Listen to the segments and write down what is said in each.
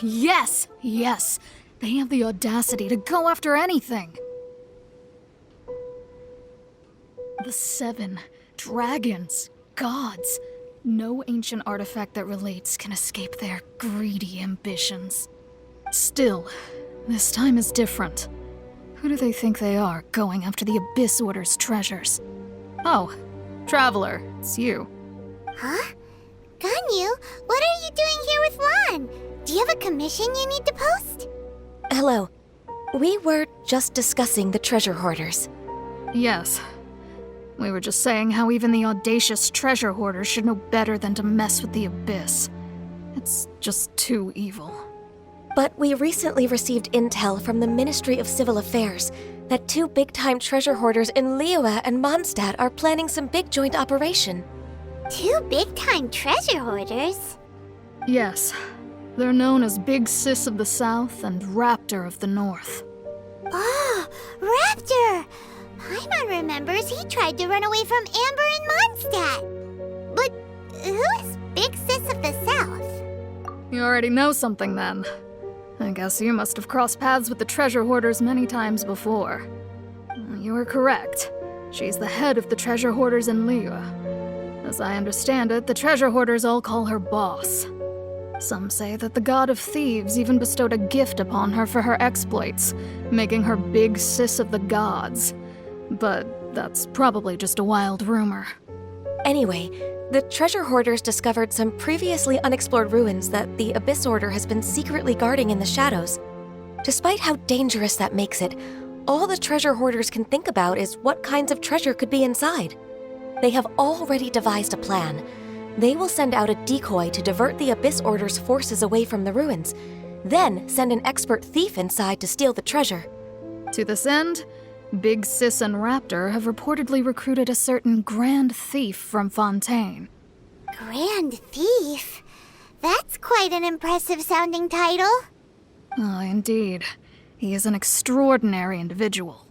Yes! Yes! They have the audacity to go after anything! The 7 dragons, gods. No ancient artifact that relates can escape their greedy ambitions. Still, this time is different. Who do they think they are, going after the Abyss Order's treasures? Oh, Traveler, it's you. Huh? Ganyu, what are you doing here with Lan? Do you have a commission you need to post? Hello. We were just discussing the treasure hoarders. Yes. We were just saying how even the audacious treasure hoarders should know better than to mess with the Abyss. It's just too evil. But we recently received intel from the Ministry of Civil Affairs that 2 big-time treasure hoarders in Liyue and Mondstadt are planning some big joint operation. 2 big-time treasure hoarders? Yes. They're known as Big Sis of the South and Raptor of the North. Oh, Raptor! Paimon remembers he tried to run away from Amber in Mondstadt. But who is Big Sis of the South? You already know something then. I guess you must have crossed paths with the treasure hoarders many times before. You are correct. She's the head of the treasure hoarders in Liyue. As I understand it, the treasure hoarders all call her boss. Some say that the god of thieves even bestowed a gift upon her for her exploits, making her Big Sis of the gods. But that's probably just a wild rumor. Anyway, the treasure hoarders discovered some previously unexplored ruins that the Abyss Order has been secretly guarding in the shadows. Despite how dangerous that makes it, all the treasure hoarders can think about is what kinds of treasure could be inside. They have already devised a plan. They will send out a decoy to divert the Abyss Order's forces away from the ruins, then send an expert thief inside to steal the treasure. To this end, Big Sis and Raptor have reportedly recruited a certain Grand Thief from Fontaine. Grand Thief? That's quite an impressive sounding title. Oh, indeed. He is an extraordinary individual.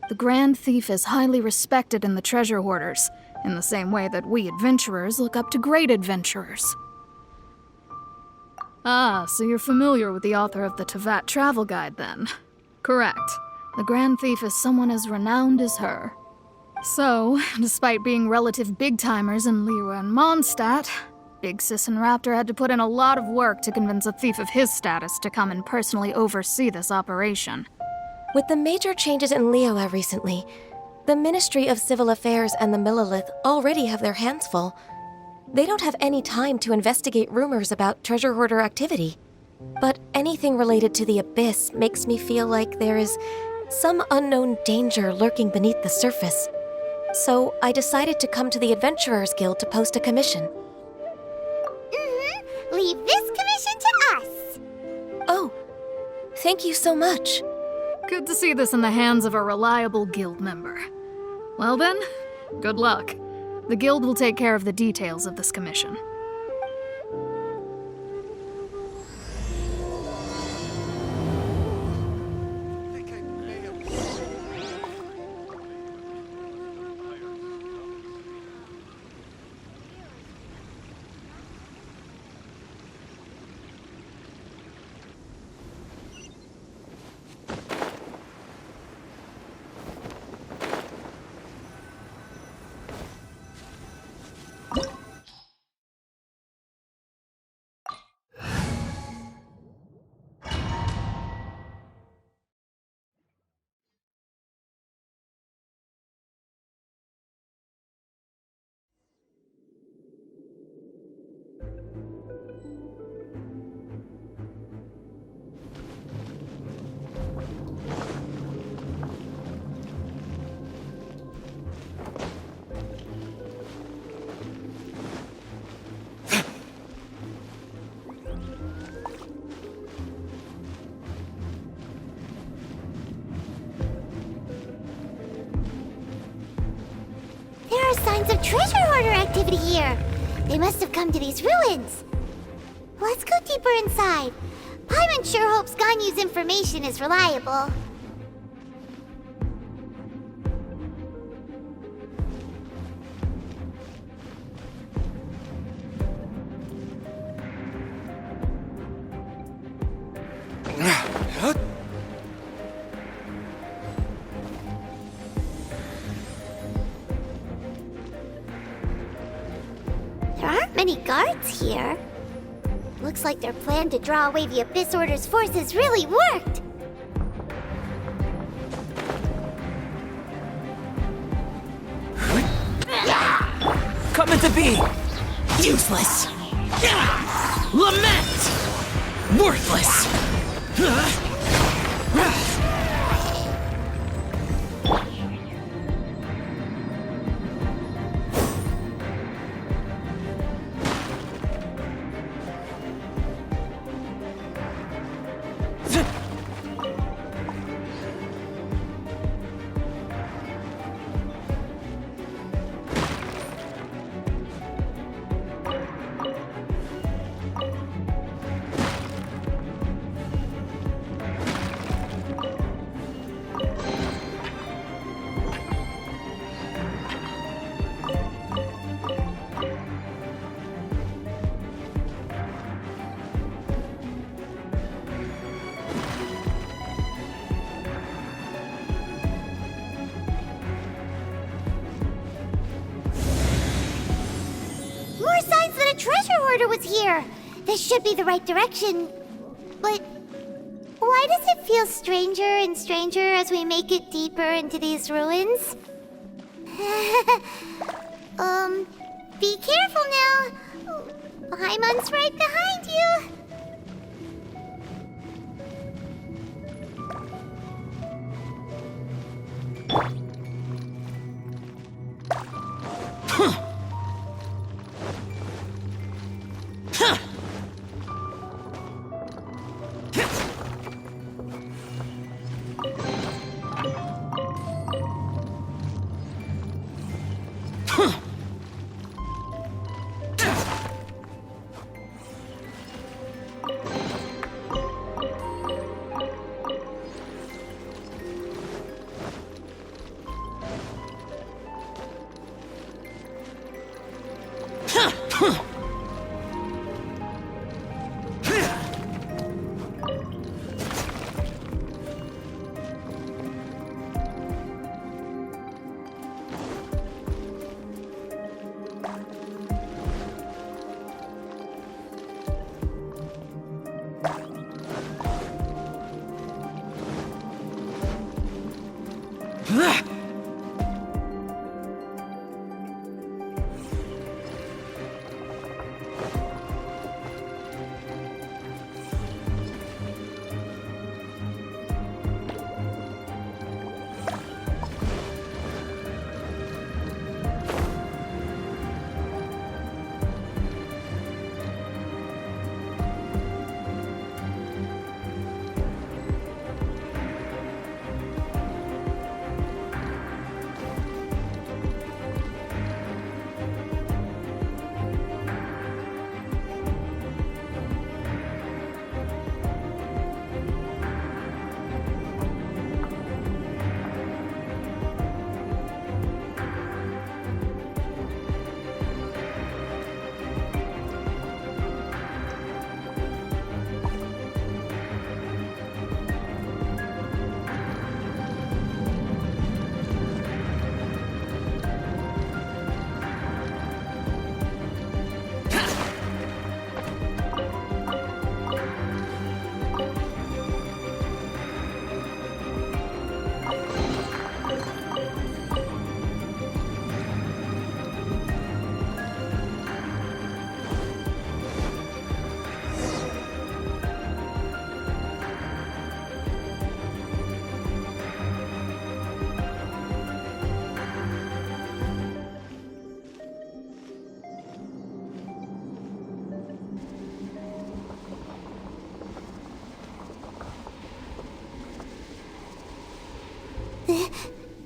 The Grand Thief is highly respected in the treasure hoarders, in the same way that we adventurers look up to great adventurers. Ah, so you're familiar with the author of the Tevat Travel Guide, then? Correct. The Grand Thief is someone as renowned as her. So, despite being relative big-timers in Liyue and Mondstadt, Big Sis and Raptor had to put in a lot of work to convince a thief of his status to come and personally oversee this operation. With the major changes in Liyue recently, the Ministry of Civil Affairs and the Millelith already have their hands full. They don't have any time to investigate rumors about treasure hoarder activity. But anything related to the Abyss makes me feel like there is some unknown danger lurking beneath the surface. So I decided to come to the Adventurers Guild to post a commission. Leave this commission to us. Oh, thank you so much. Good to see this in the hands of a reliable guild member. Well then, good luck. The guild will take care of the details of this commission. There are signs of treasure hoarder activity here. They must have come to these ruins. Let's go deeper inside. Paimon sure hopes Ganyu's information is reliable. There aren't many guards here. Looks like their plan to draw away the Abyss Order's forces really worked. Coming to be! Useless! Lament! Worthless! More signs that a treasure hoarder was here! This should be the right direction. But why does it feel stranger and stranger as we make it deeper into these ruins? Be careful now. Paimon's right behind you.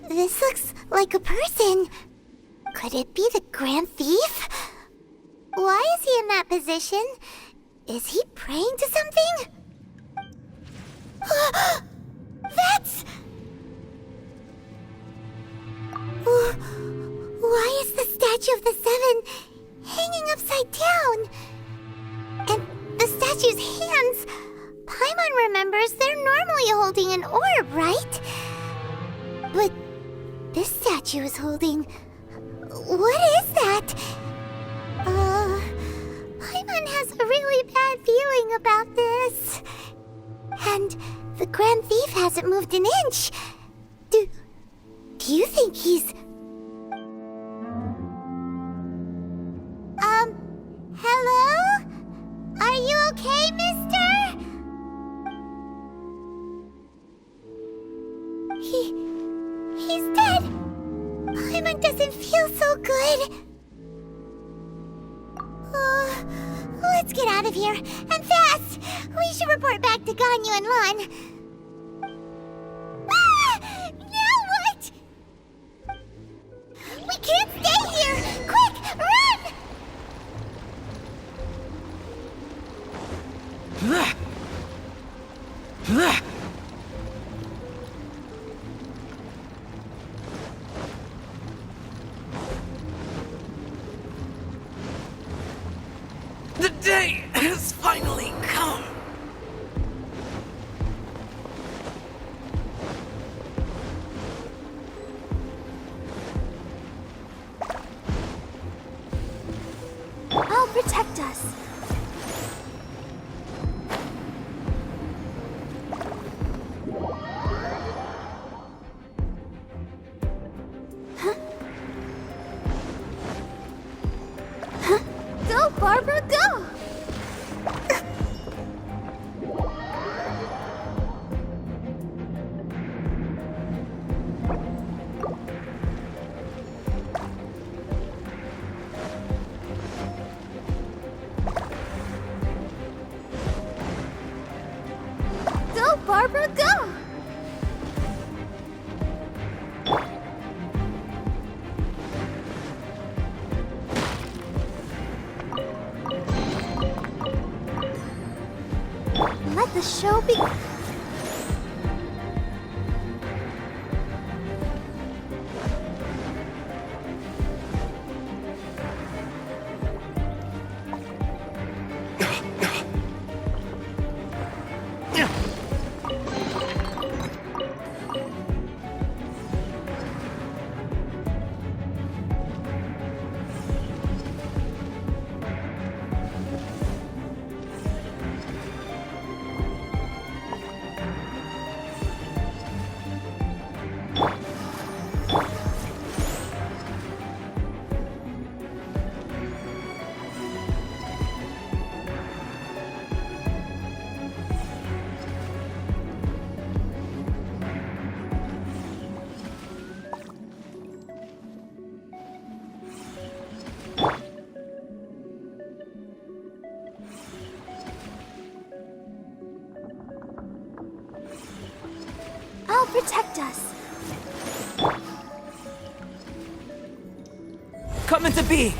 This looks like a person. Could it be the Grand Thief? Why is he in that position? Is he praying to something? That's... Why is the statue of the Seven hanging upside down? And the statue's hands... Paimon Paimon remembers, they're normally holding an orb, right? But this statue is holding... What is that? Paimon has a really bad feeling about this. And the Grand Thief hasn't moved an inch. Do you think he's... Hello? Are you okay, mister? He's dead. Paimon doesn't feel so good. Let's get out of here, and fast! We should report back to Ganyu and Lon. Ah! Now what? We can't stay here! Quick, run! The day has finally come. I'll protect us. Go, Barbara, go! Go, Barbara, go! Let the show be... I'll protect us. Coming to be.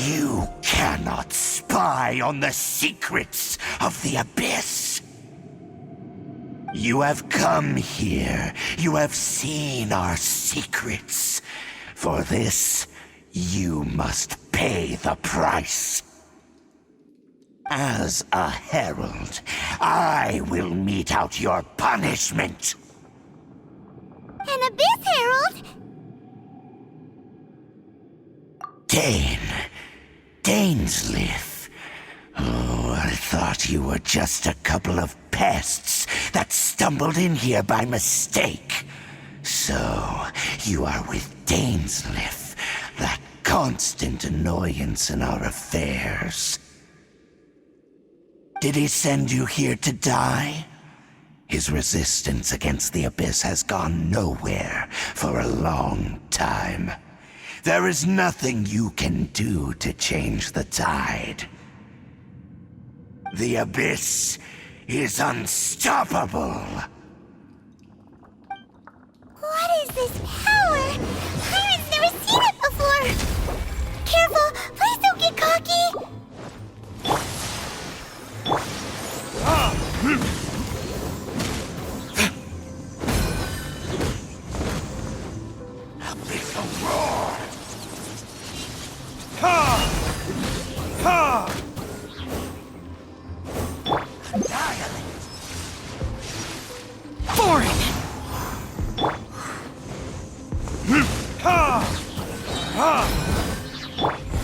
You cannot spy on the secrets of the Abyss. You have come here. You have seen our secrets. For this, you must pay the price. As a herald, I will mete out your punishment. An Abyss Herald? Dainsleif. Oh, I thought you were just a couple of pests that stumbled in here by mistake. So, you are with Dainsleif, that constant annoyance in our affairs. Did he send you here to die? His resistance against the Abyss has gone nowhere for a long time. There is nothing you can do to change the tide. The Abyss is unstoppable. What is this power? Pirate's never seen it before! Careful! Please don't get cocky! Abyssal roar! Annihilate! Foreign!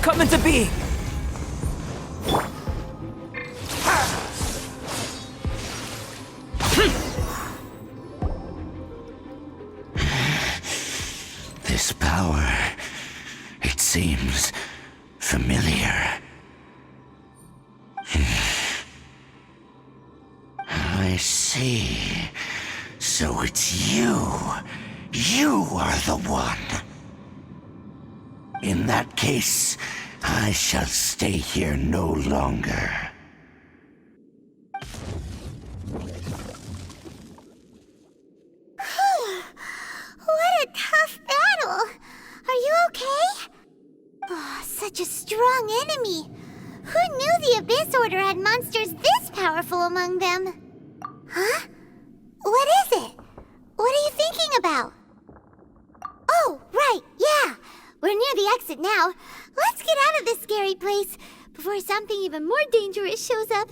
Come into being! This power, it seems familiar. I see. So it's you. You are the one. In that case, I shall stay here no longer. What a tough battle! Are you okay? Oh, such a strong enemy. Who knew the Abyss Order had monsters this powerful among them? Huh? What is it? What are you thinking about? Oh, right, yeah. We're near the exit now. Let's get out of this scary place before something even more dangerous shows up.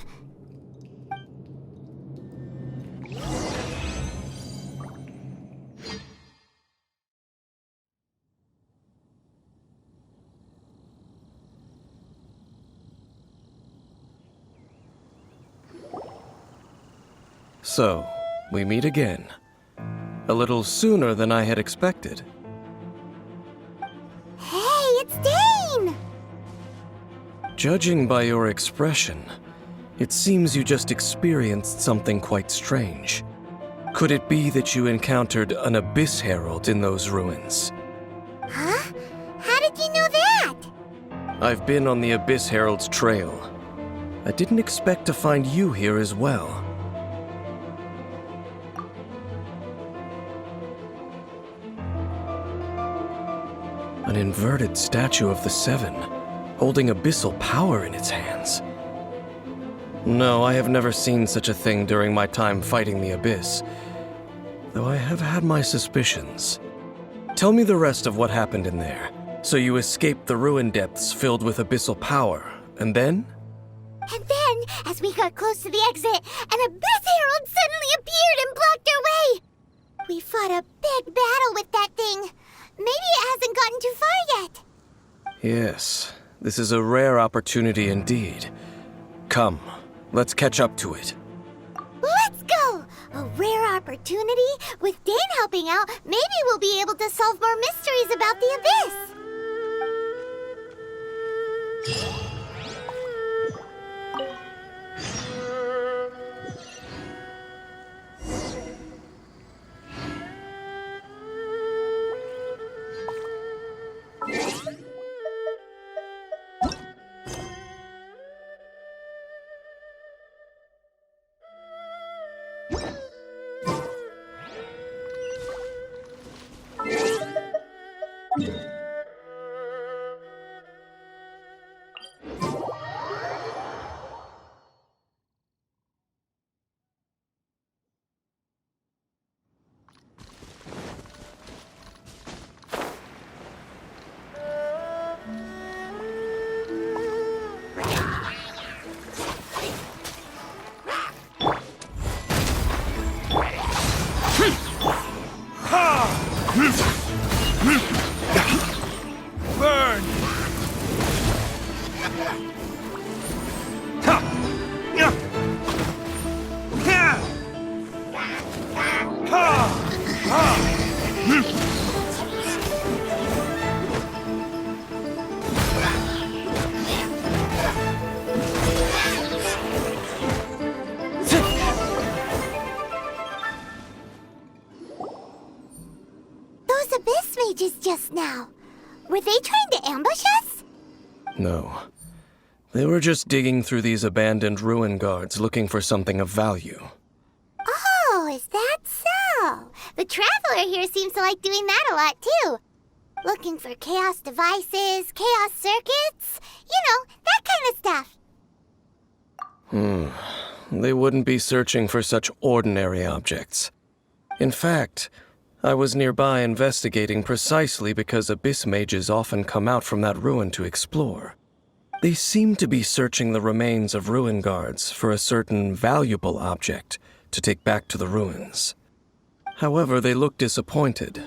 So, we meet again. A little sooner than I had expected. Hey, it's Dane! Judging by your expression, it seems you just experienced something quite strange. Could it be that you encountered an Abyss Herald in those ruins? Huh? How did you know that? I've been on the Abyss Herald's trail. I didn't expect to find you here as well. An inverted statue of the Seven, holding abyssal power in its hands. No, I have never seen such a thing during my time fighting the Abyss, though I have had my suspicions. Tell me the rest of what happened in there. So you escaped the ruin depths filled with abyssal power, and then? And then, as we got close to the exit, an Abyss Herald suddenly appeared and blocked our way! We fought a big battle with that thing. Maybe it hasn't gotten too far yet. Yes, this is a rare opportunity indeed. Come, let's catch up to it. Let's go! A rare opportunity? With Dane helping out, maybe we'll be able to solve more mysteries about the Abyss. just now? Were they trying to ambush us? No. They were just digging through these abandoned ruin guards looking for something of value. Oh, is that so? The Traveler here seems to like doing that a lot, too. Looking for chaos devices, chaos circuits, that kind of stuff. They wouldn't be searching for such ordinary objects. In fact, I was nearby investigating precisely because abyss mages often come out from that ruin to explore. They seem to be searching the remains of ruin guards for a certain valuable object to take back to the ruins. However, they look disappointed,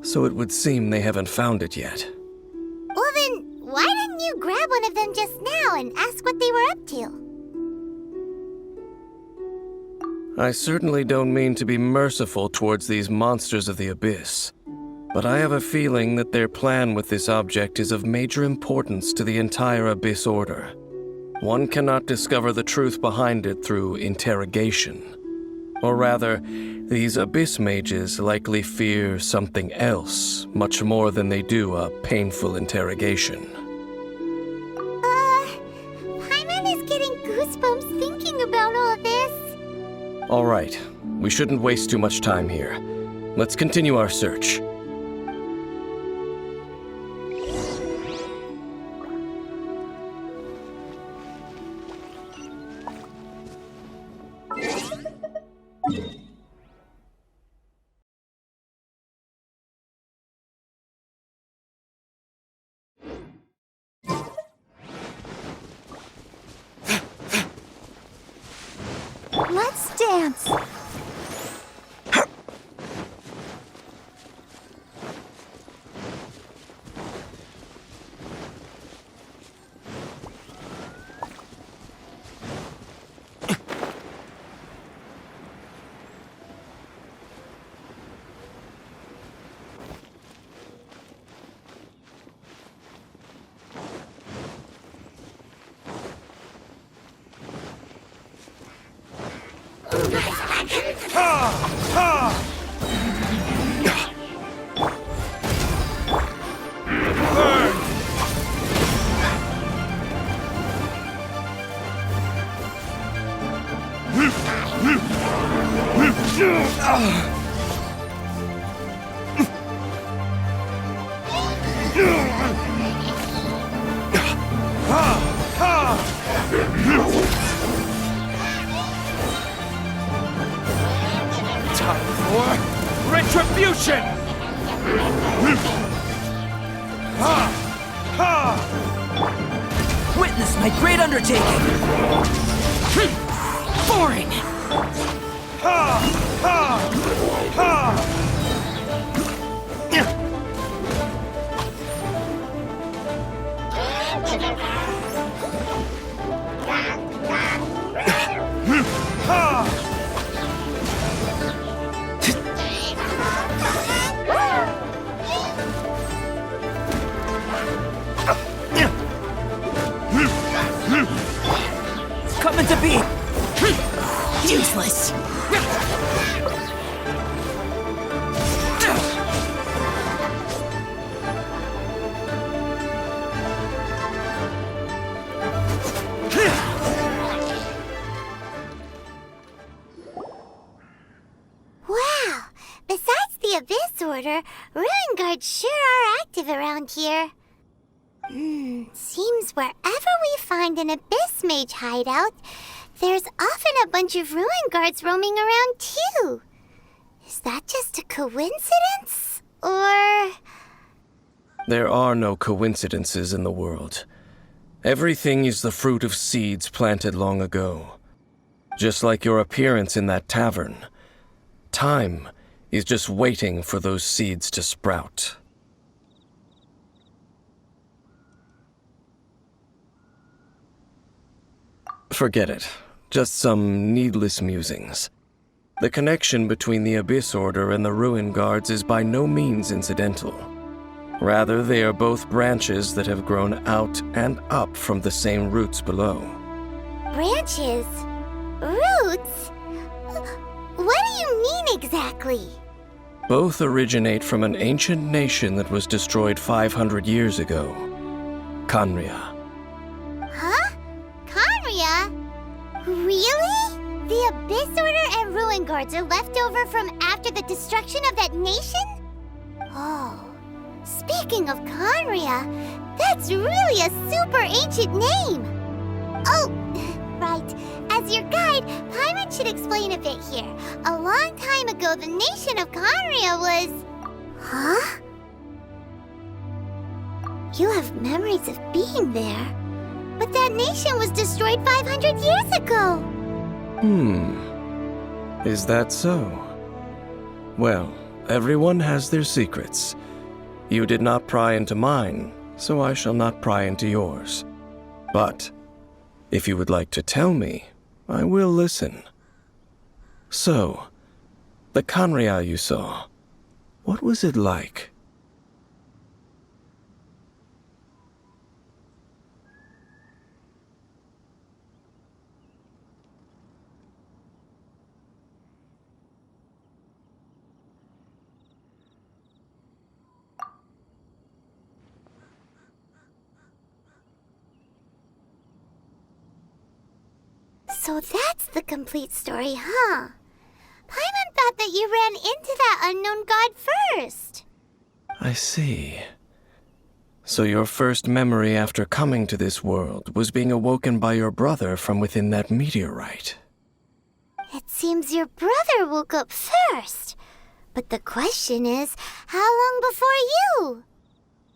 so it would seem they haven't found it yet. Well then, why didn't you grab one of them just now and ask what they were up to? I certainly don't mean to be merciful towards these monsters of the abyss, but I have a feeling that their plan with this object is of major importance to the entire Abyss Order. One cannot discover the truth behind it through interrogation. Or rather, these Abyss mages likely fear something else much more than they do a painful interrogation. Paimon is getting goosebumps thinking about all this. All right, we shouldn't waste too much time here. Let's continue our search. Let's dance. Time for retribution! Witness my great undertaking! Boring! Coming to be useless. Wow! Besides the Abyss Order, Ruin Guards sure are active around here. Seems wherever we find an Abyss Mage hideout, there's often a bunch of Ruin Guards roaming around too. Is that just a coincidence? Or... There are no coincidences in the world. Everything is the fruit of seeds planted long ago. Just like your appearance in that tavern. Time is just waiting for those seeds to sprout. Forget it. Just some needless musings. The connection between the Abyss Order and the Ruin Guards is by no means incidental. Rather, they are both branches that have grown out and up from the same roots below. branches? Roots? What do you mean exactly? Both originate from an ancient nation that was destroyed 500 years ago, Khaenri'ah. Huh? Khaenri'ah? Really? The Abyss Order and Ruin Guards are left over from after the destruction of that nation? Oh, speaking of Khaenri'ah, that's really a super ancient name! Oh, right. As your guide, Paimon should explain a bit here. A long time ago, the nation of Khaenri'ah was... Huh? You have memories of being there. But that nation was destroyed 500 years ago! Is that so? Well, everyone has their secrets. You did not pry into mine, so I shall not pry into yours. But, if you would like to tell me, I will listen. So, the Khaenri'ah you saw, what was it like? So that's the complete story, huh? Paimon thought that you ran into that unknown god first. I see. So your first memory after coming to this world was being awoken by your brother from within that meteorite. It seems your brother woke up first. But the question is, how long before you?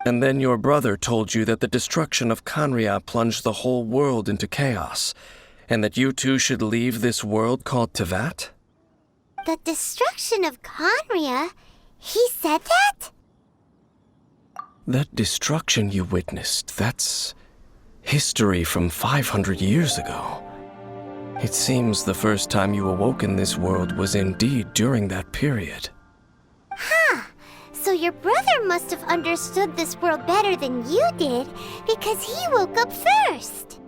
And then your brother told you that the destruction of Khaenri'ah plunged the whole world into chaos, and that you two should leave this world called Teyvat? The destruction of Khaenri'ah? He said that? That destruction you witnessed, that's history from 500 years ago. It seems the first time you awoke in this world was indeed during that period. Huh. So your brother must have understood this world better than you did, because he woke up first.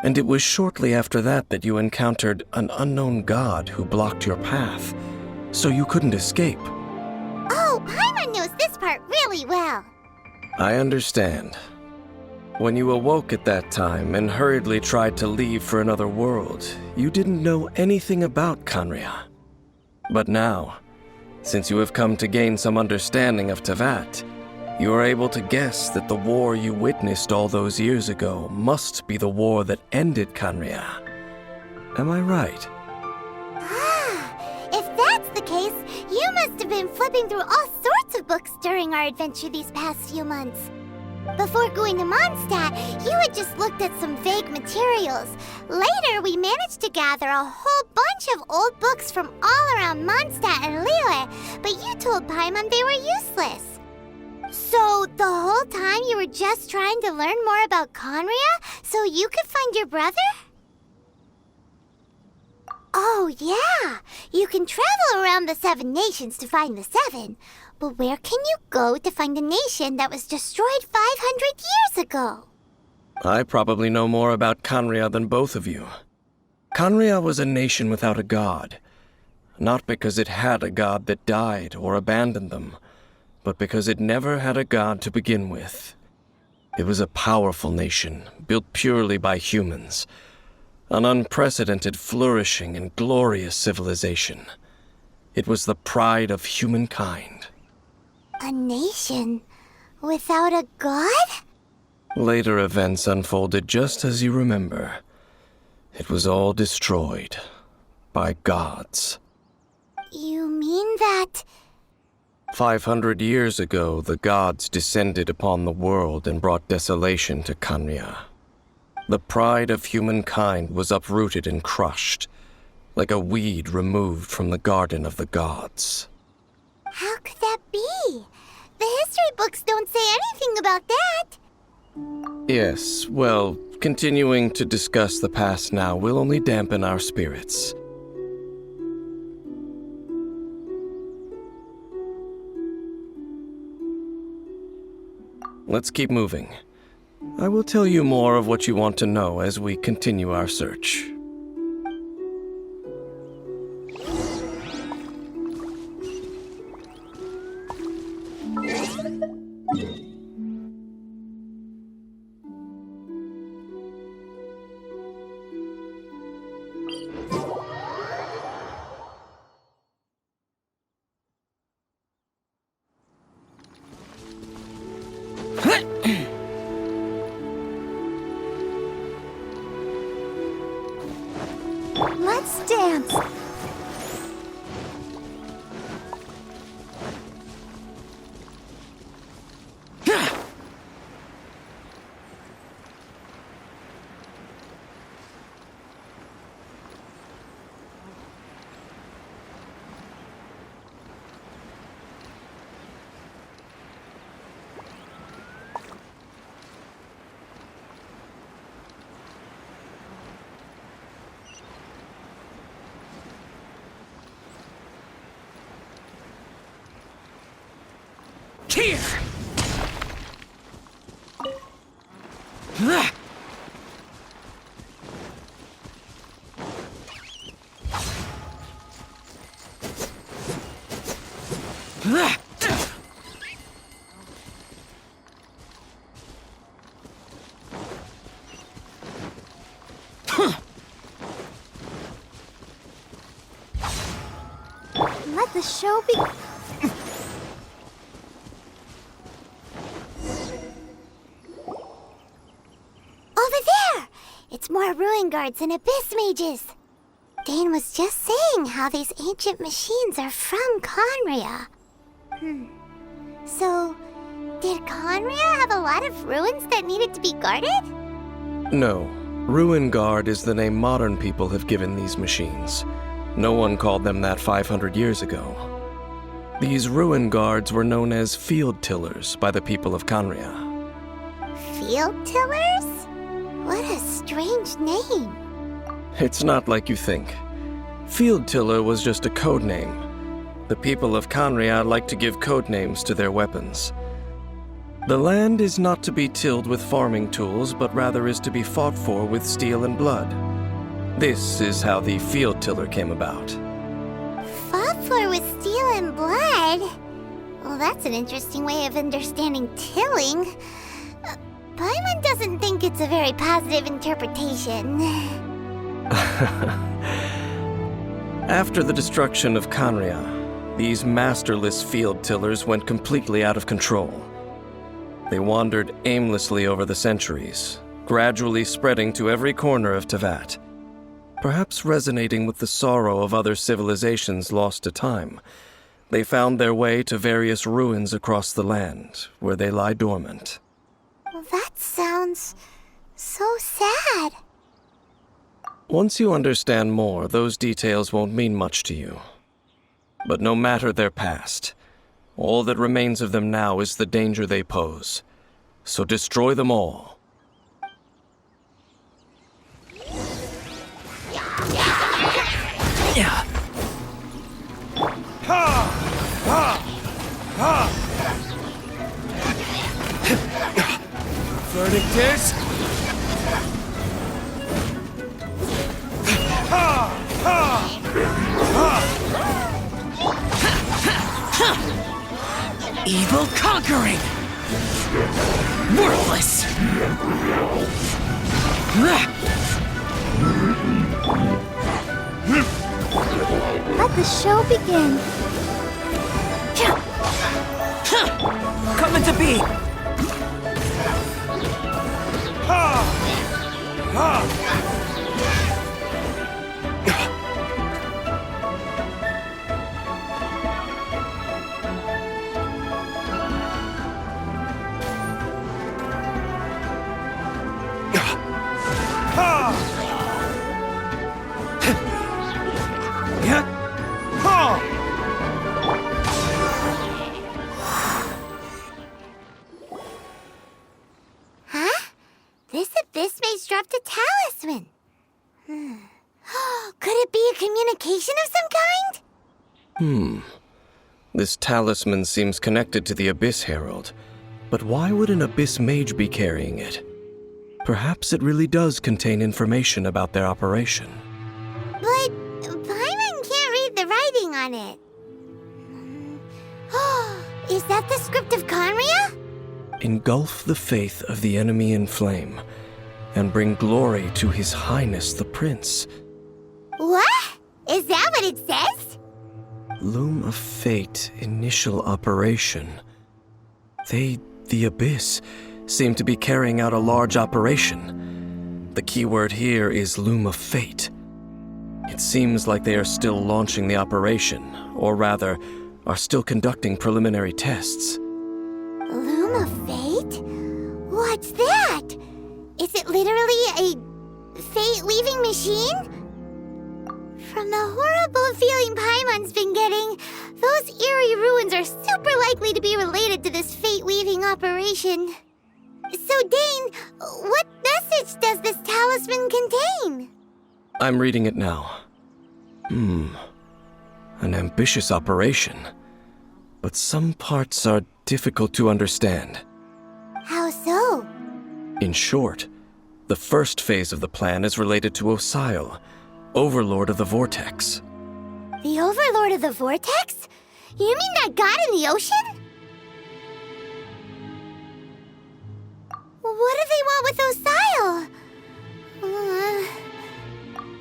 And it was shortly after that that you encountered an unknown god who blocked your path, so you couldn't escape. Oh, Paimon knows this part really well. I understand. When you awoke at that time and hurriedly tried to leave for another world, you didn't know anything about Khaenri'ah. But now, since you have come to gain some understanding of Teyvat, you are able to guess that the war you witnessed all those years ago must be the war that ended Khaenri'ah. Am I right? Ah, if that's the case, you must have been flipping through all sorts of books during our adventure these past few months. Before going to Mondstadt, you had just looked at some vague materials. Later, we managed to gather a whole bunch of old books from all around Mondstadt and Liyue, but you told Paimon they were useless. So, the whole time you were just trying to learn more about Khaenri'ah so you could find your brother? Oh, yeah! You can travel around the 7 nations to find the 7. But where can you go to find a nation that was destroyed 500 years ago? I probably know more about Khaenri'ah than both of you. Khaenri'ah was a nation without a god. Not because it had a god that died or abandoned them, but because it never had a god to begin with. It was a powerful nation, built purely by humans. An unprecedented, flourishing, and glorious civilization. It was the pride of humankind. A nation without a god? Later events unfolded just as you remember. It was all destroyed by gods. You mean that... 500 years ago, the gods descended upon the world and brought desolation to Khaenri'ah. The pride of humankind was uprooted and crushed, like a weed removed from the garden of the gods. How could that be? The history books don't say anything about that. Yes, well, continuing to discuss the past now will only dampen our spirits. Let's keep moving. I will tell you more of what you want to know as we continue our search. dance! Here! Let the show begin. It's more ruin guards and abyss mages. Dane was just saying how these ancient machines are from Conria. So, did Conria have a lot of ruins that needed to be guarded? No. Ruin Guard is the name modern people have given these machines. No one called them that 500 years ago. These Ruin Guards were known as Field Tillers by the people of Conria. Field Tillers? What a strange name. It's not like you think. Field Tiller was just a code name. The people of Conria like to give code names to their weapons. The land is not to be tilled with farming tools, but rather is to be fought for with steel and blood. This is how the Field Tiller came about. Fought for with steel and blood? Well, that's an interesting way of understanding tilling. Paimon doesn't think it's a very positive interpretation. After the destruction of Conria, these masterless field tillers went completely out of control. They wandered aimlessly over the centuries, gradually spreading to every corner of Teyvat. Perhaps resonating with the sorrow of other civilizations lost to time, they found their way to various ruins across the land, where they lie dormant. Well, that sounds so sad. Once you understand more, those details won't mean much to you. But no matter their past, all that remains of them now is the danger they pose. So destroy them all. Yeah. Verdict is... Evil conquering! Worthless! Let the show begin. Coming to be! This abyss maze dropped a talisman. Could it be a communication of some kind? This talisman seems connected to the Abyss Herald. But why would an Abyss Mage be carrying it? Perhaps it really does contain information about their operation. But Paimon can't read the writing on it. Is that the script of Conria? Engulf the faith of the enemy in flame, and bring glory to His Highness the Prince. What? Is that what it says? Loom of Fate, initial operation. They, the Abyss, seem to be carrying out a large operation. The keyword here is Loom of Fate. It seems like they are still launching the operation, or rather, are still conducting preliminary tests. Loom of Fate? What's that? Is it literally a fate-weaving machine? From the horrible feeling Paimon's been getting, those eerie ruins are super likely to be related to this fate-weaving operation. So, Dane, what message does this talisman contain? I'm reading it now. An ambitious operation. But some parts are difficult to understand. How so? In short, the first phase of the plan is related to Osile, Overlord of the Vortex. The Overlord of the Vortex? You mean that god in the ocean? What do they want with Osile?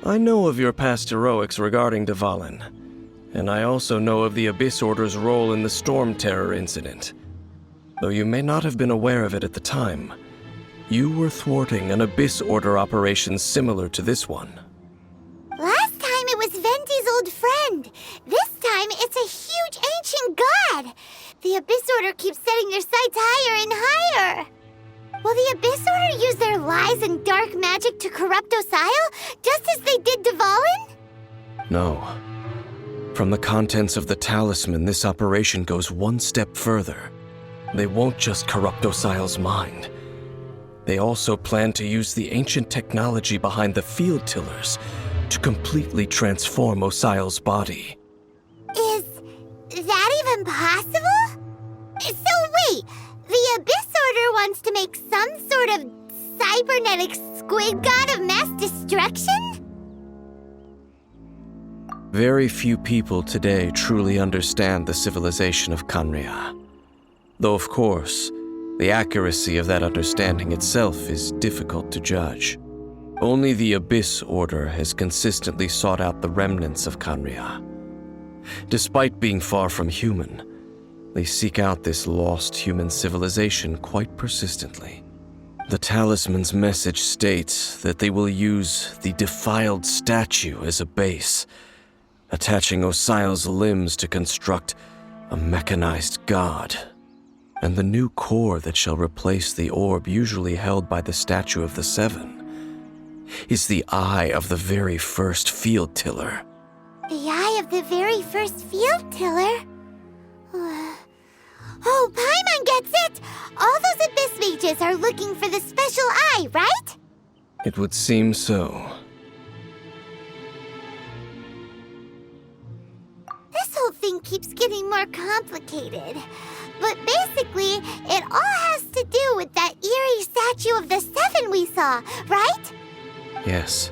I know of your past heroics regarding Dvalin, and I also know of the Abyss Order's role in the Storm Terror incident. Though you may not have been aware of it at the time, you were thwarting an Abyss Order operation similar to this one. Last time it was Venti's old friend. This time it's a huge ancient god. The Abyss Order keeps setting their sights higher and higher. Will the Abyss Order use their lies and dark magic to corrupt Osile, just as they did Dvalin? No. From the contents of the talisman, this operation goes one step further. They won't just corrupt Osile's mind. They also plan to use the ancient technology behind the field tillers to completely transform Osile's body. Is that even possible? So wait, the Abyss Order wants to make some sort of cybernetic squid god of mass destruction? Very few people today truly understand the civilization of Khaenri'ah. Though, of course, the accuracy of that understanding itself is difficult to judge. Only the Abyss Order has consistently sought out the remnants of Khaenri'ah. Despite being far from human, they seek out this lost human civilization quite persistently. The talisman's message states that they will use the defiled statue as a base, attaching Osile's limbs to construct a mechanized god. And the new core that shall replace the orb usually held by the Statue of the Seven is the eye of the very first field tiller. The eye of the very first field tiller? Oh, Paimon gets it! All those Abyss mages are looking for the special eye, right? It would seem so. This whole thing keeps getting more complicated. But basically, it all has to do with that eerie Statue of the Seven we saw, right? Yes.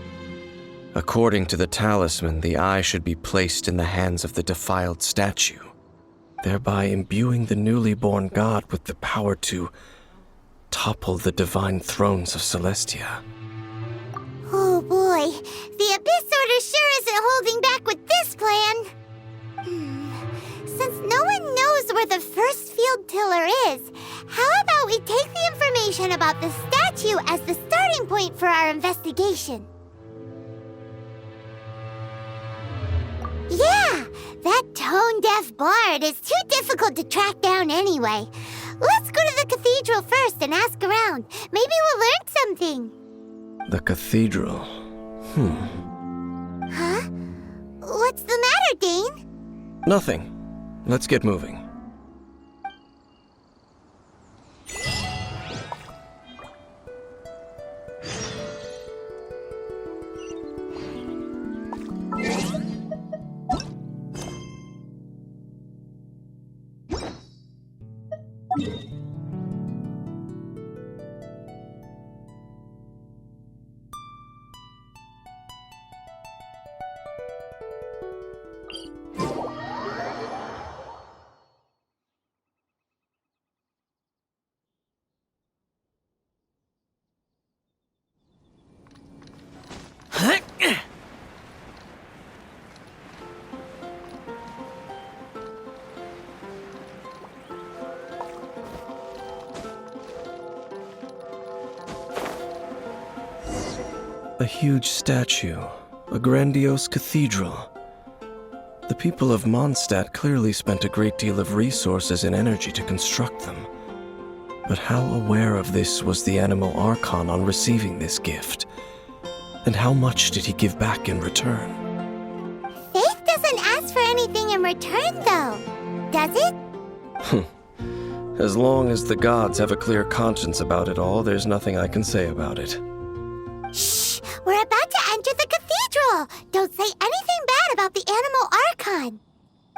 According to the talisman, the eye should be placed in the hands of the defiled statue, thereby imbuing the newly born god with the power to topple the divine thrones of Celestia. Oh boy, the Abyss Order sure isn't holding back with this plan. Since no one knows where the first field tiller is, how about we take the information about the statue as the starting point for our investigation? Yeah, that tone-deaf bard is too difficult to track down anyway. Let's go to the cathedral first and ask around. Maybe we'll learn something. The cathedral. Huh? What's the matter, Dane? Nothing. Let's get moving. A huge statue, A grandiose cathedral. The people of Mondstadt clearly spent a great deal of resources and energy to construct them. But how aware of this was the Animal Archon on receiving this gift? And how much did he give back in return? Faith doesn't ask for anything in return, though, does it? As long as the gods have a clear conscience about it all, there's nothing I can say about it. Shh! We're about to enter the cathedral! Don't say anything bad about the Animal Archon!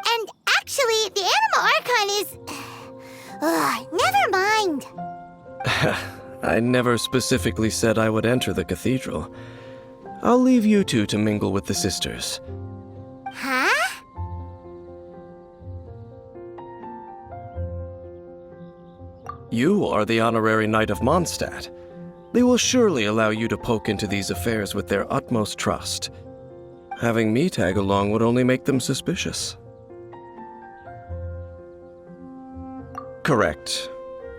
And actually, the Animal Archon is... never mind! I never specifically said I would enter the cathedral. I'll leave you two to mingle with the sisters. Huh? You are the honorary Knight of Mondstadt. They will surely allow you to poke into these affairs with their utmost trust. Having me tag along would only make them suspicious. Correct.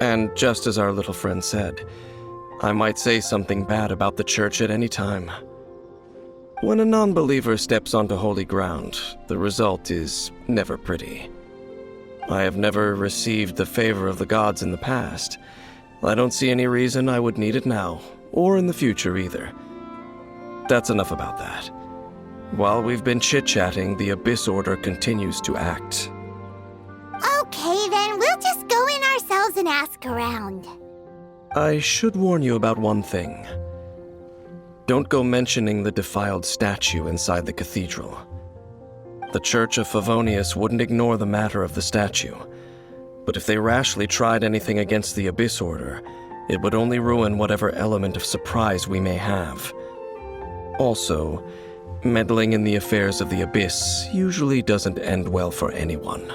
And just as our little friend said, I might say something bad about the church at any time. When a non-believer steps onto holy ground, the result is never pretty. I have never received the favor of the gods in the past. I don't see any reason I would need it now, or in the future either. That's enough about that. While we've been chit-chatting, the Abyss Order continues to act. Okay, then we'll just go in ourselves and ask around. I should warn you about one thing. Don't go mentioning the defiled statue inside the cathedral. The Church of Favonius wouldn't ignore the matter of the statue, but if they rashly tried anything against the Abyss Order, it would only ruin whatever element of surprise we may have. Also, meddling in the affairs of the Abyss usually doesn't end well for anyone.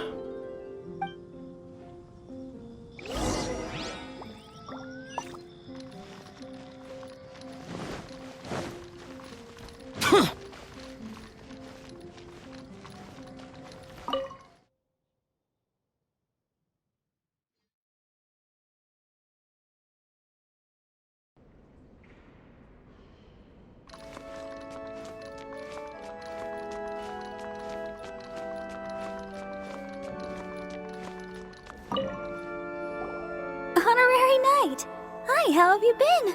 Honorary Knight! Hi, how have you been?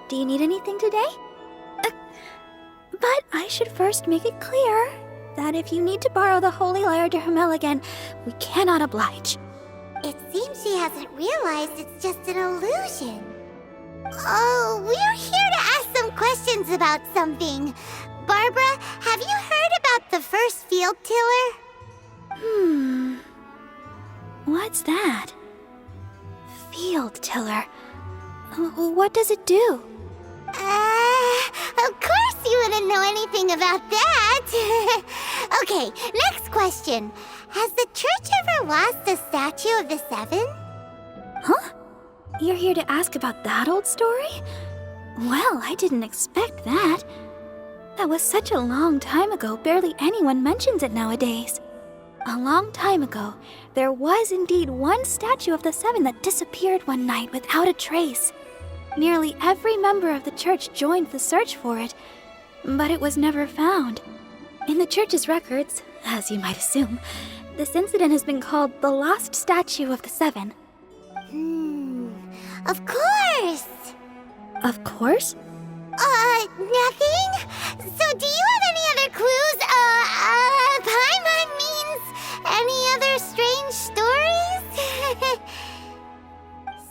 Do you need anything today? But I should first make it clear that if you need to borrow the Holy Lyre to Hermel again, we cannot oblige. It seems she hasn't realized it's just an illusion. Oh, we're here to ask some questions about something. Barbara, have you heard about the first field tiller? What's that? Field tiller. What does it do? Of course you wouldn't know anything about that. Okay, next question. Has the church ever lost a statue of the Seven? Huh? You're here to ask about that old story? Well, I didn't expect that. That was such a long time ago, barely anyone mentions it nowadays. A long time ago, there was indeed one statue of the Seven that disappeared one night without a trace. Nearly every member of the church joined the search for it, but it was never found. In the church's records, as you might assume, this incident has been called the Lost Statue of the Seven. Of course! Of course? Nothing? So do you have any other clues? Paimon means any other strange stories?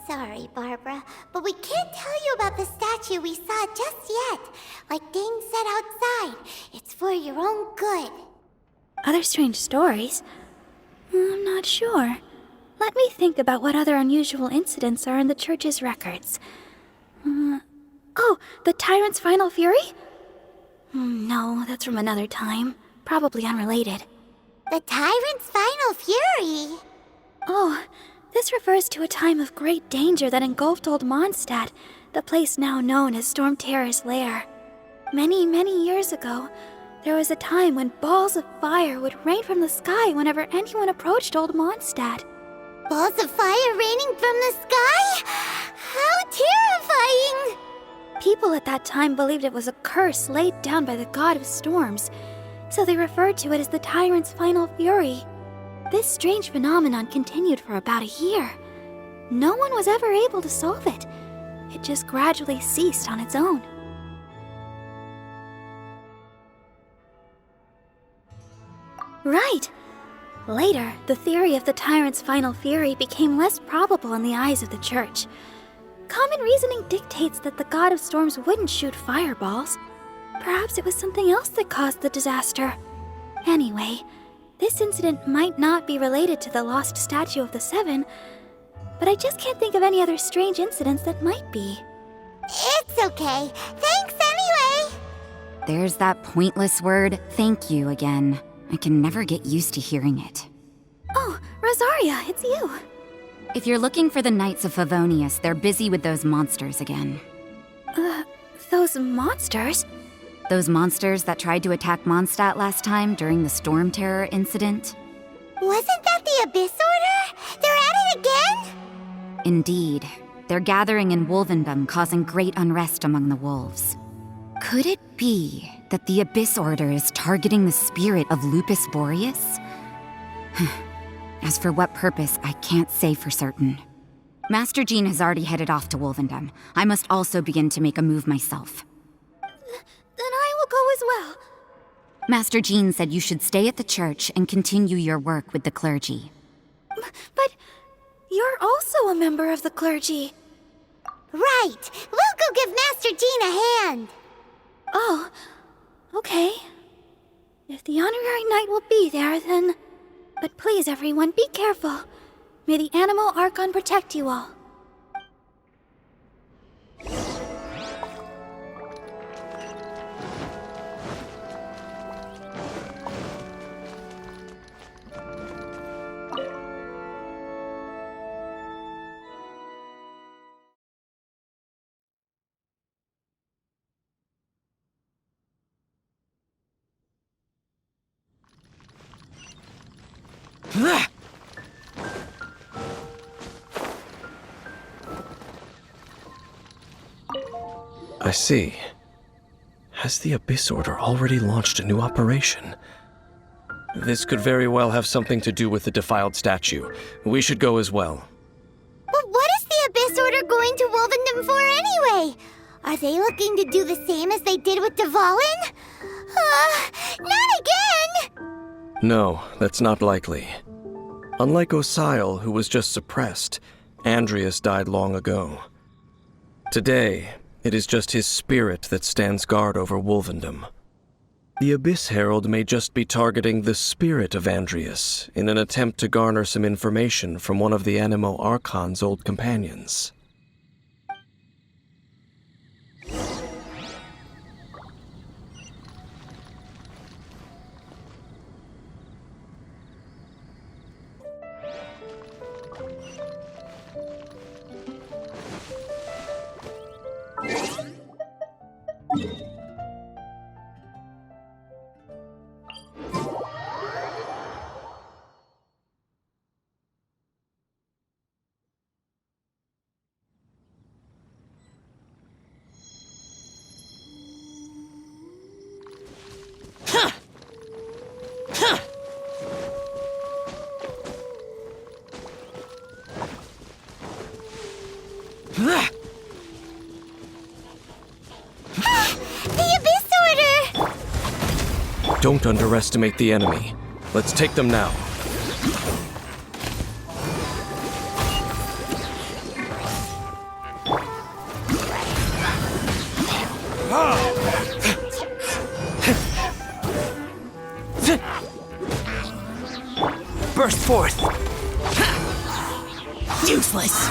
Sorry, Barbara, but we can't tell you about the statue we saw just yet. Like Dane said outside, it's for your own good. Other strange stories? I'm not sure. Let me think about what other unusual incidents are in the church's records. Oh, the Tyrant's Final Fury? No, that's from another time. Probably unrelated. The Tyrant's Final Fury? Oh, this refers to a time of great danger that engulfed Old Mondstadt, the place now known as Storm Terror's lair. Many, many years ago, there was a time when balls of fire would rain from the sky whenever anyone approached Old Mondstadt. Balls of fire raining from the sky? How terrifying! People at that time believed it was a curse laid down by the god of storms, so they referred to it as the tyrant's final fury. This strange phenomenon continued for about a year. No one was ever able to solve it. It just gradually ceased on its own. Right. Later, the theory of the tyrant's final fury became less probable in the eyes of the church. Common reasoning dictates that the god of storms wouldn't shoot fireballs. Perhaps it was something else that caused the disaster. Anyway, this incident might not be related to the lost statue of the Seven, but I just can't think of any other strange incidents that might be. It's okay. Thanks anyway. There's that pointless word, thank you, again. I can never get used to hearing it. Oh, Rosaria, it's you. If you're looking for the Knights of Favonius, they're busy with those monsters again. Those monsters? Those monsters that tried to attack Mondstadt last time during the Storm Terror incident? Wasn't that the Abyss Order? They're at it again? Indeed. They're gathering in Wolvendom, causing great unrest among the wolves. Could it be that the Abyss Order is targeting the spirit of Lupus Boreas? As for what purpose, I can't say for certain. Master Jean has already headed off to Wolvendom. I must also begin to make a move myself. Then I will go as well. Master Jean said you should stay at the church and continue your work with the clergy. But you're also a member of the clergy. Right. We'll go give Master Jean a hand. Oh, okay. If the honorary knight will be there, then... But please, everyone, be careful. May the Animal Archon protect you all. I see. Has the Abyss Order already launched a new operation? This could very well have something to do with the defiled statue. We should go as well. But what is the Abyss Order going to Wolvendom for anyway? Are they looking to do the same as they did with Dvalin? Not again! No, that's not likely. Unlike Osile, who was just suppressed, Andreas died long ago. Today, it is just his spirit that stands guard over Wolvendom. The Abyss Herald may just be targeting the spirit of Andreas in an attempt to garner some information from one of the Animo Archon's old companions. The Abyss Order! Don't underestimate the enemy. Let's take them now. Burst forth! Useless!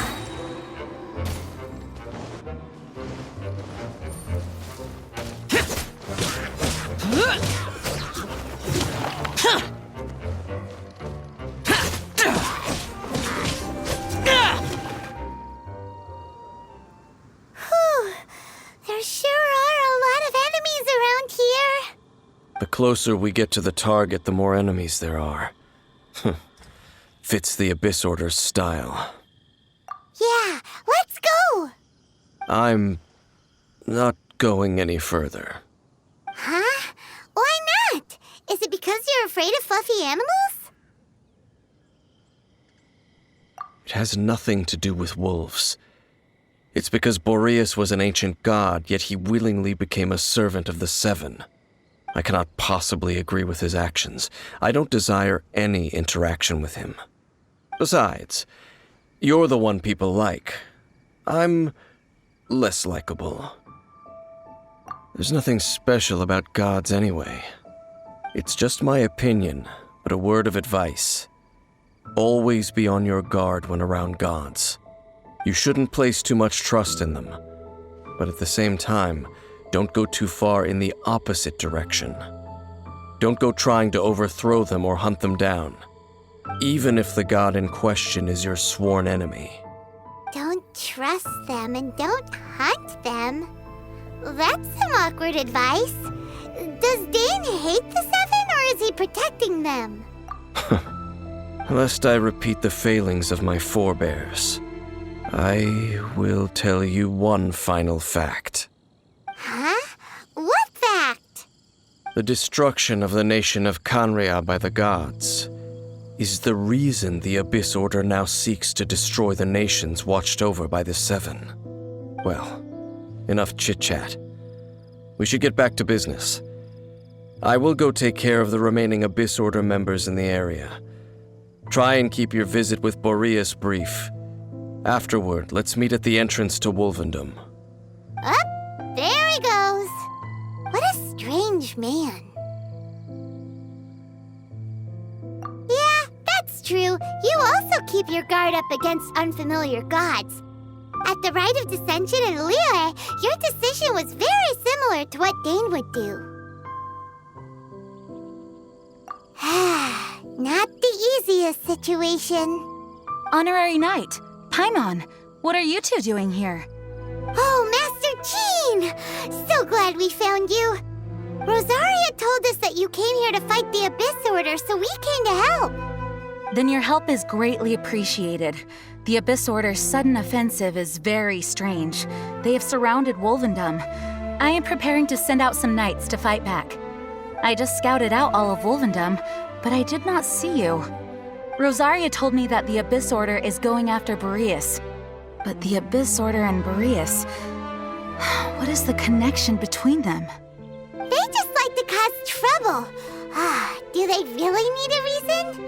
There sure are a lot of enemies around here. The closer we get to the target, the more enemies there are. Fits the Abyss Order's style. Yeah, let's go! I'm not going any further. Huh? Why not? Is it because you're afraid of fluffy animals? It has nothing to do with wolves. It's because Boreas was an ancient god, yet he willingly became a servant of the Seven. I cannot possibly agree with his actions. I don't desire any interaction with him. Besides, you're the one people like. I'm less likable. There's nothing special about gods anyway. It's just my opinion, but a word of advice. Always be on your guard when around gods. You shouldn't place too much trust in them, but at the same time, don't go too far in the opposite direction. Don't go trying to overthrow them or hunt them down, even if the god in question is your sworn enemy. Don't trust them and don't hunt them. That's some awkward advice. Does Dane hate the Seven, or is he protecting them? Lest I repeat the failings of my forebears, I will tell you one final fact. Huh? What fact? The destruction of the nation of Canria by the gods is the reason the Abyss Order now seeks to destroy the nations watched over by the Seven. Well, enough chit-chat. We should get back to business. I will go take care of the remaining Abyss Order members in the area. Try and keep your visit with Boreas brief. Afterward, let's meet at the entrance to Wolvendom. Up, there he goes. What a strange man. Yeah, that's true. You also keep your guard up against unfamiliar gods. At the Rite of Dissension in Liyue, your decision was very similar to what Dane would do. Not the easiest situation. Honorary Knight, Paimon, what are you two doing here? Oh, Master Jean! So glad we found you. Rosaria told us that you came here to fight the Abyss Order, so we came to help. Then your help is greatly appreciated. The Abyss Order's sudden offensive is very strange. They have surrounded Wolvendom. I am preparing to send out some knights to fight back. I just scouted out all of Wolvendom, but I did not see you. Rosaria told me that the Abyss Order is going after Boreas. But the Abyss Order and Boreas... what is the connection between them? They just like to cause trouble. Do they really need a reason?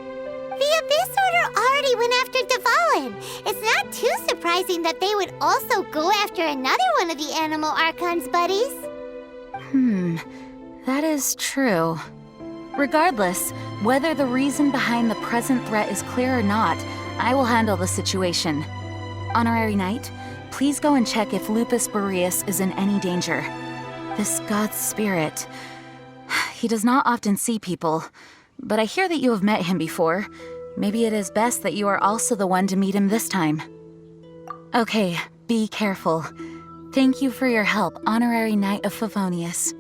The Abyss Order already went after Deflection. It's not too surprising that they would also go after another one of the Animal Archon's buddies. That is true. Regardless, whether the reason behind the present threat is clear or not, I will handle the situation. Honorary Knight, please go and check if Lupus Boreas is in any danger. This god's spirit... he does not often see people, but I hear that you have met him before. Maybe it is best that you are also the one to meet him this time. Okay, be careful. Thank you for your help, Honorary Knight of Favonius.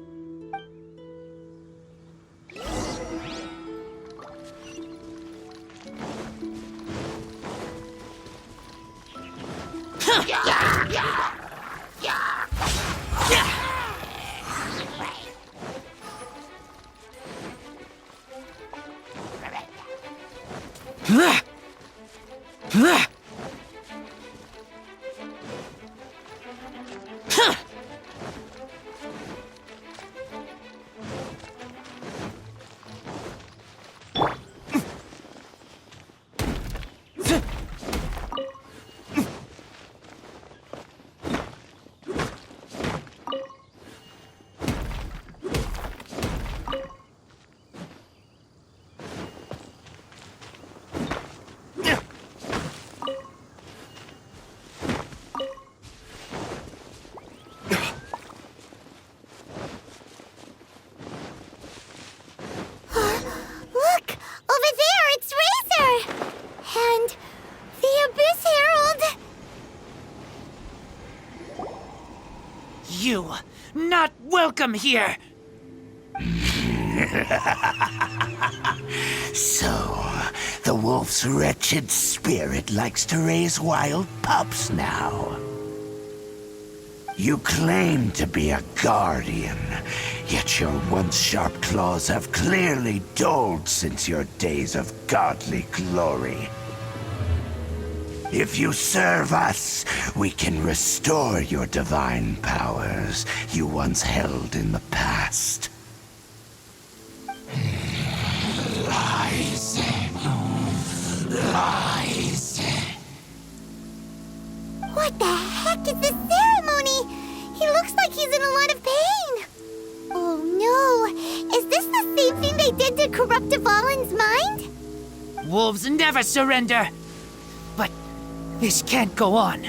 You, not welcome here! So, the wolf's wretched spirit likes to raise wild pups now. You claim to be a guardian, yet your once sharp claws have clearly dulled since your days of godly glory. If you serve us, we can restore your divine powers you once held in the past. Lies. Lies. What the heck is this ceremony? He looks like he's in a lot of pain. Oh no, is this the same thing they did to corrupt Dvalin's mind? Wolves never surrender. But this can't go on.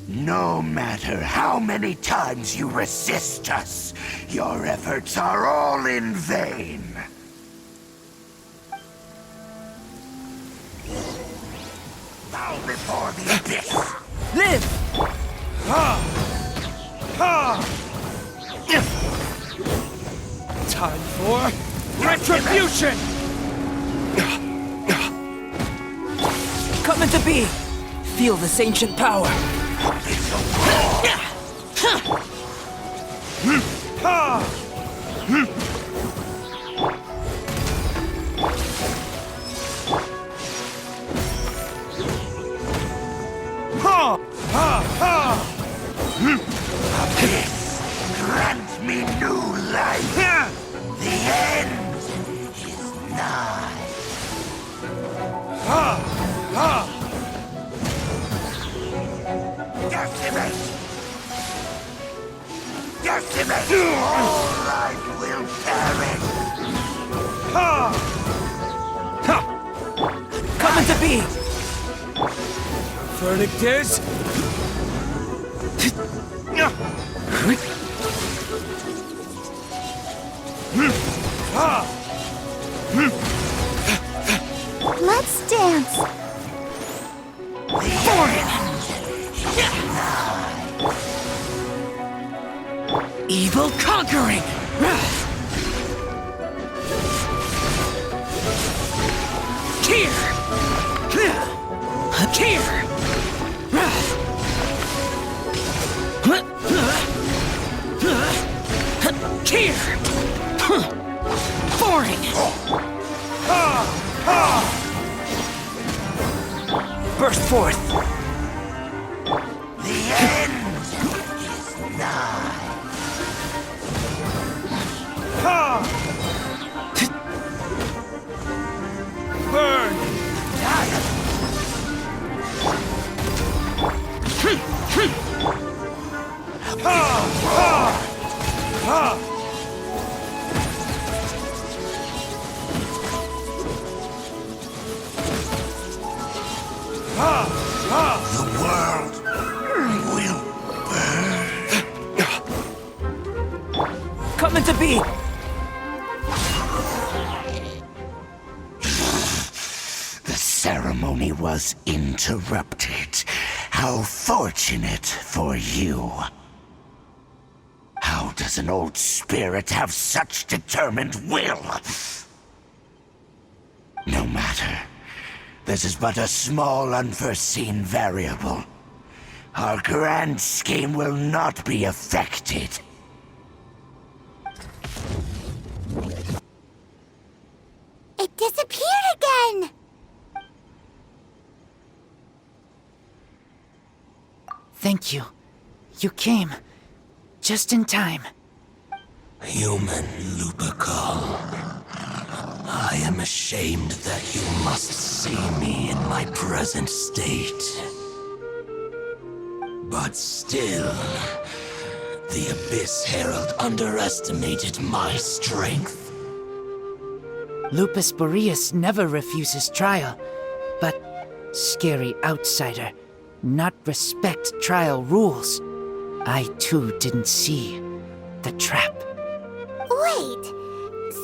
No matter how many times you resist us, your efforts are all in vain. Bow before the abyss. Live! Time for retribution! Coming to be! Feel this ancient power! Abyss, grant me new life. The end is nigh. Decimate! Decimate! All life will perish! Coming to be! Verdict is... Let's dance. Evil conquering! Here! Here! Here! Boring! Burst forth! The end is nigh. Burn! The world will burn. Coming to be! The ceremony was interrupted. How fortunate for you. How does an old spirit have such determined will? No matter. This is but a small, unforeseen variable. Our grand scheme will not be affected. It disappeared again! Thank you. You came. Just in time. Human Lupercal. I am ashamed that you must see me in my present state. But still, the Abyss Herald underestimated my strength. Lupus Boreas never refuses trial, but scary outsider, not respect trial rules. I too didn't see the trap. Wait,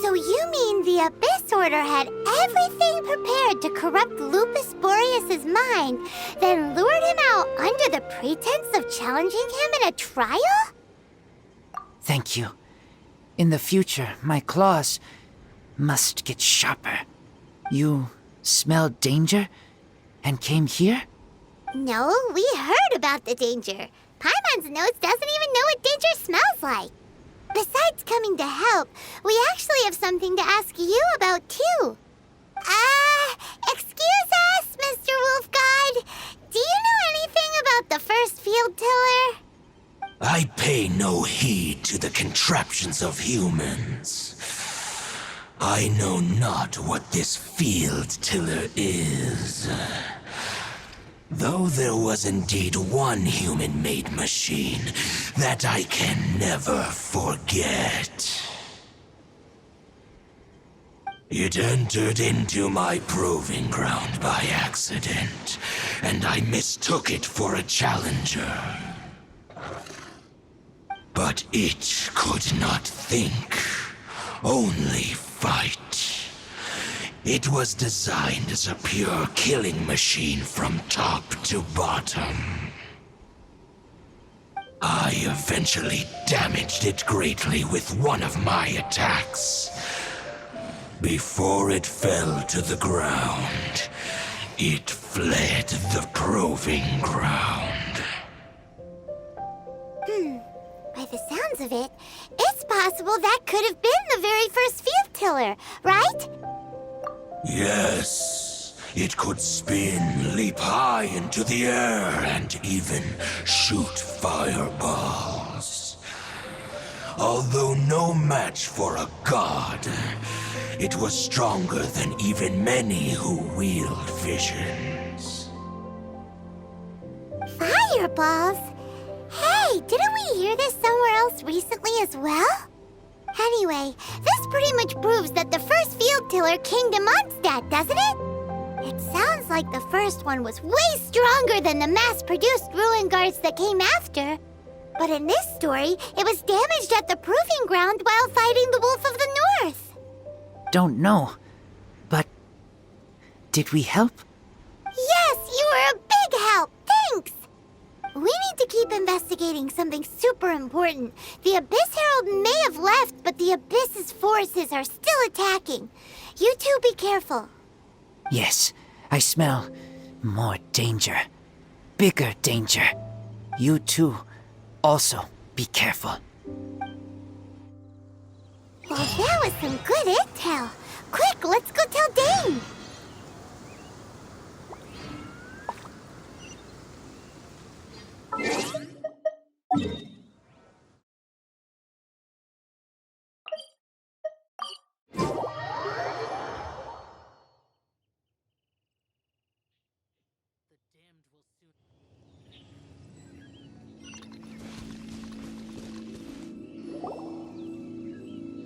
so you mean the Abyss Order had everything prepared to corrupt Lupus Boreas' mind, then lured him out under the pretense of challenging him in a trial? Thank you. In the future, my claws must get sharper. You smelled danger and came here? No, we heard about the danger. Paimon's nose doesn't even know what danger smells like. Besides coming to help, we actually have something to ask you about, too. Excuse us, Mr. Wolf God. Do you know anything about the first field tiller? I pay no heed to the contraptions of humans. I know not what this field tiller is. Though there was indeed one human-made machine that I can never forget. It entered into my proving ground by accident, and I mistook it for a challenger. But it could not think, only fight. It was designed as a pure killing machine from top to bottom. I eventually damaged it greatly with one of my attacks. Before it fell to the ground, it fled the proving ground. By the sounds of it, it's possible that could have been the very first field tiller, right? Yes, it could spin, leap high into the air, and even shoot fireballs. Although no match for a god, it was stronger than even many who wield visions. Fireballs? Hey, didn't we hear this somewhere else recently as well? Anyway, this pretty much proves that the first field tiller came to Mondstadt, doesn't it? It sounds like the first one was way stronger than the mass-produced ruin guards that came after. But in this story, it was damaged at the proving ground while fighting the Wolf of the North. Don't know, but did we help? Yes, you were a big help. Thanks. We need to keep investigating something super important. The Abyss Herald may have left, but the Abyss's forces are still attacking. You two be careful. Yes, I smell more danger. Bigger danger. You too, also be careful. Well, that was some good intel. Quick, let's go tell Dane.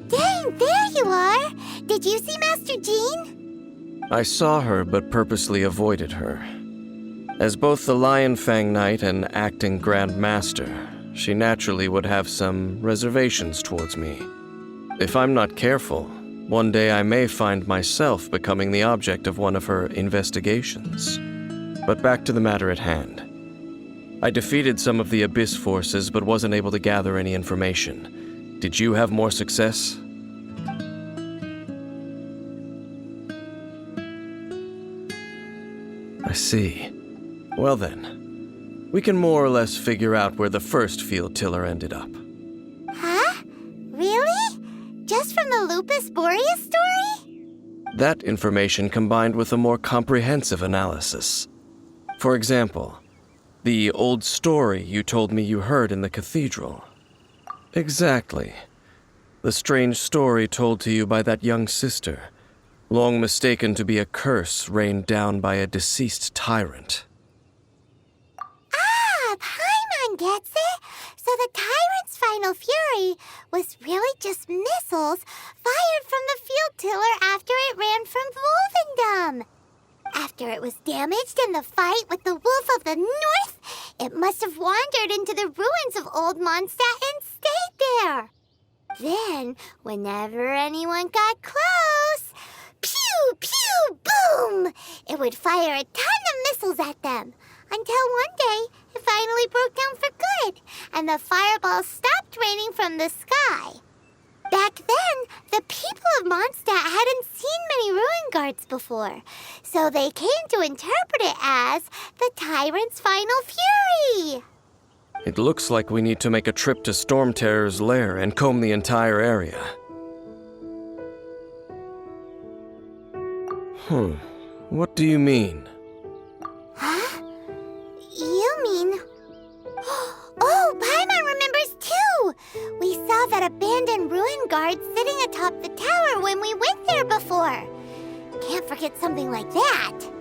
Dane, there you are! Did you see Master Jean? I saw her, but purposely avoided her. As both the Lion Fang Knight and acting Grand Master, she naturally would have some reservations towards me. If I'm not careful, one day I may find myself becoming the object of one of her investigations. But back to the matter at hand. I defeated some of the Abyss forces, but wasn't able to gather any information. Did you have more success? I see. Well then, we can more or less figure out where the first field tiller ended up. Huh? Really? Just from the Lupus Boreas story? That information combined with a more comprehensive analysis. For example, the old story you told me you heard in the cathedral. Exactly. The strange story told to you by that young sister, long mistaken to be a curse rained down by a deceased tyrant. Paimon gets it. So the tyrant's final fury was really just missiles fired from the field tiller after it ran from Wolvendom. After it was damaged in the fight with the Wolf of the North, it must have wandered into the ruins of Old Mondstadt and stayed there. Then, whenever anyone got close, pew, pew, boom! It would fire a ton of missiles at them. Until one day, it finally broke down for good, and the fireballs stopped raining from the sky. Back then, the people of Mondstadt hadn't seen many ruin guards before, so they came to interpret it as the tyrant's final fury. It looks like we need to make a trip to Storm Terror's lair and comb the entire area. What do you mean? Huh? You mean... Oh, Paimon remembers too! We saw that abandoned ruin guard sitting atop the tower when we went there before. Can't forget something like that.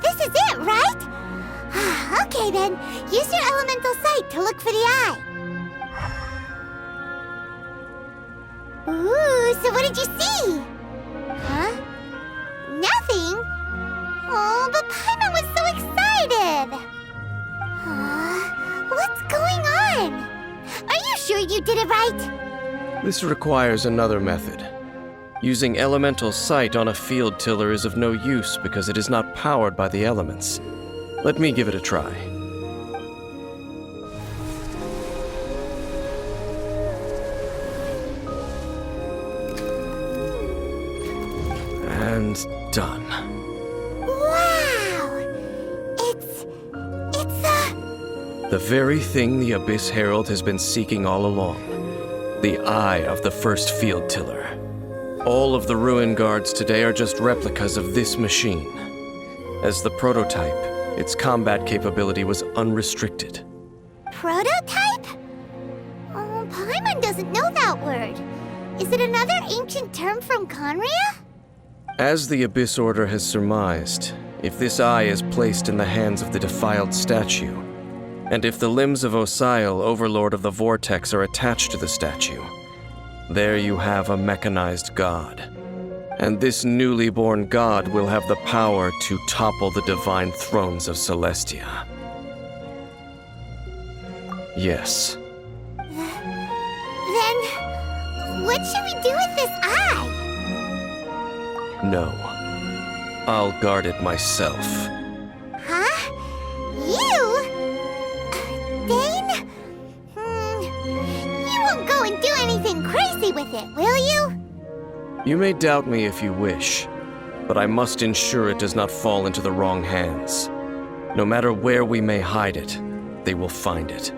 This is it, right? Okay then, use your elemental sight to look for the eye. Ooh, so what did you see? Huh? Nothing? Oh, but Paimon was so excited! What's going on? Are you sure you did it right? This requires another method. Using elemental sight on a field tiller is of no use because it is not powered by the elements. Let me give it a try. And done. Wow! It's the very thing the Abyss Herald has been seeking all along. The eye of the first field tiller. All of the ruin guards today are just replicas of this machine. As the prototype, its combat capability was unrestricted. Prototype? Oh, Paimon doesn't know that word. Is it another ancient term from Conria? As the Abyss Order has surmised, if this eye is placed in the hands of the defiled statue, and if the limbs of Osial, Overlord of the Vortex, are attached to the statue, there you have a mechanized god. And this newly born god will have the power to topple the divine thrones of Celestia. Yes. Then, what should we do with this eye? No. I'll guard it myself. Huh? You? Dane? You won't go and do anything crazy with it, will you? You may doubt me if you wish, but I must ensure it does not fall into the wrong hands. No matter where we may hide it, they will find it.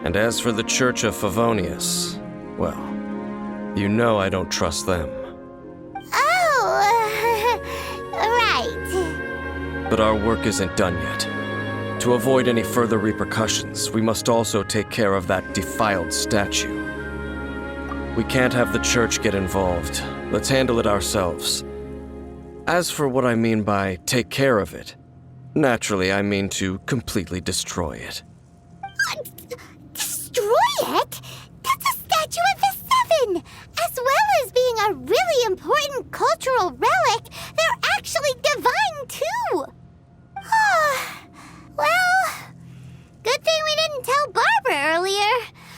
And as for the Church of Favonius, well, you know I don't trust them. Oh, right. But our work isn't done yet. To avoid any further repercussions, we must also take care of that defiled statue. We can't have the church get involved. Let's handle it ourselves. As for what I mean by take care of it, naturally I mean to completely destroy it. Destroy it? That's a statue of the Seven! As well as being a really important cultural relic, they're actually divine too! Well, good thing we didn't tell Barbara earlier.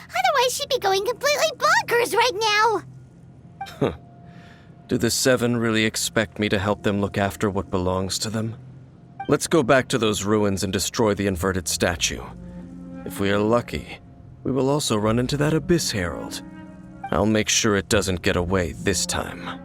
Otherwise she'd be going completely bonkers right now! Do the Seven really expect me to help them look after what belongs to them? Let's go back to those ruins and destroy the inverted statue. If we are lucky, we will also run into that Abyss Herald. I'll make sure it doesn't get away this time.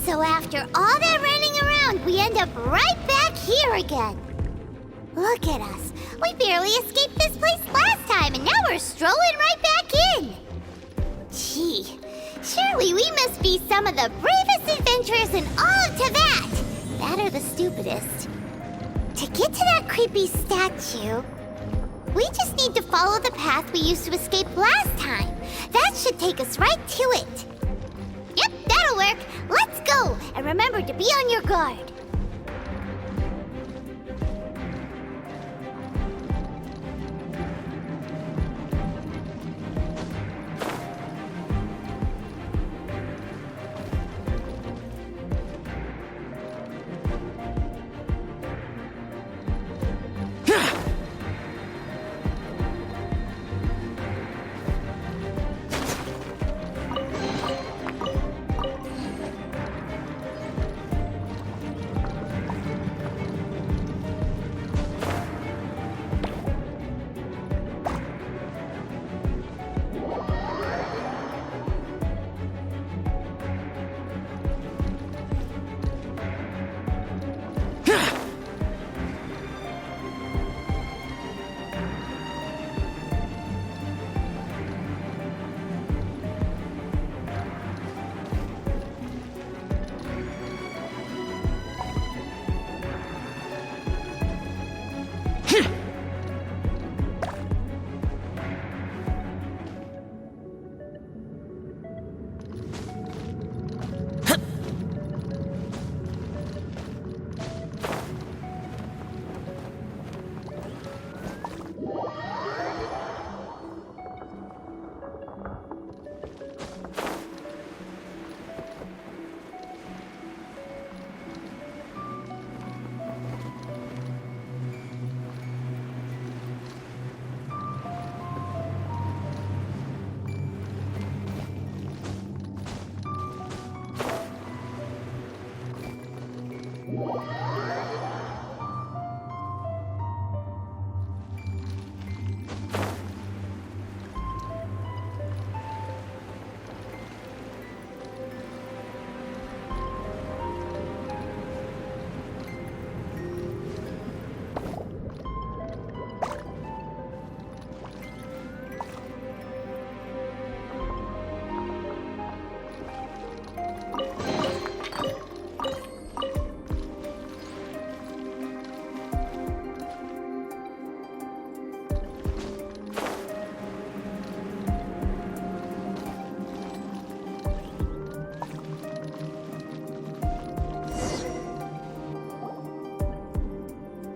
So after all that running around, we end up right back here again. Look at us. We barely escaped this place last time, and now we're strolling right back in. Gee, surely we must be some of the bravest adventurers in all of Tibet. That or the stupidest. To get to that creepy statue, we just need to follow the path we used to escape last time. That should take us right to it. Yep, that'll work. Let's go, and remember to be on your guard.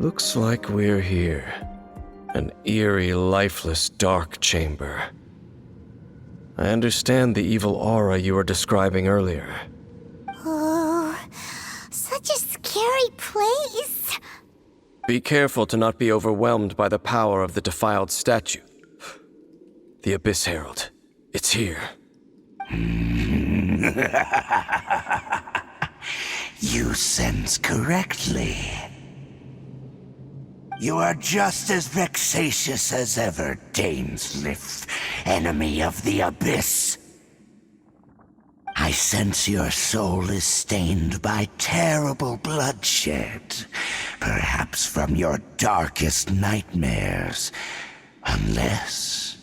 Looks like we're here. An eerie, lifeless, dark chamber. I understand the evil aura you were describing earlier. Oh, such a scary place. Be careful to not be overwhelmed by the power of the defiled statue. The Abyss Herald. It's here. You sense correctly. You are just as vexatious as ever, Dainsleif, enemy of the Abyss. I sense your soul is stained by terrible bloodshed, perhaps from your darkest nightmares, unless...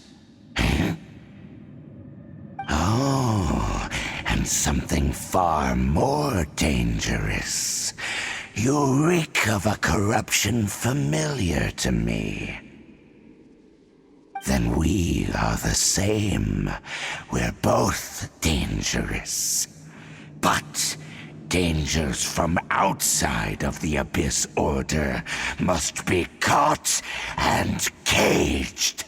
Oh, and something far more dangerous. You reek of a corruption familiar to me. Then we are the same. We're both dangerous. But dangers from outside of the Abyss Order must be caught and caged.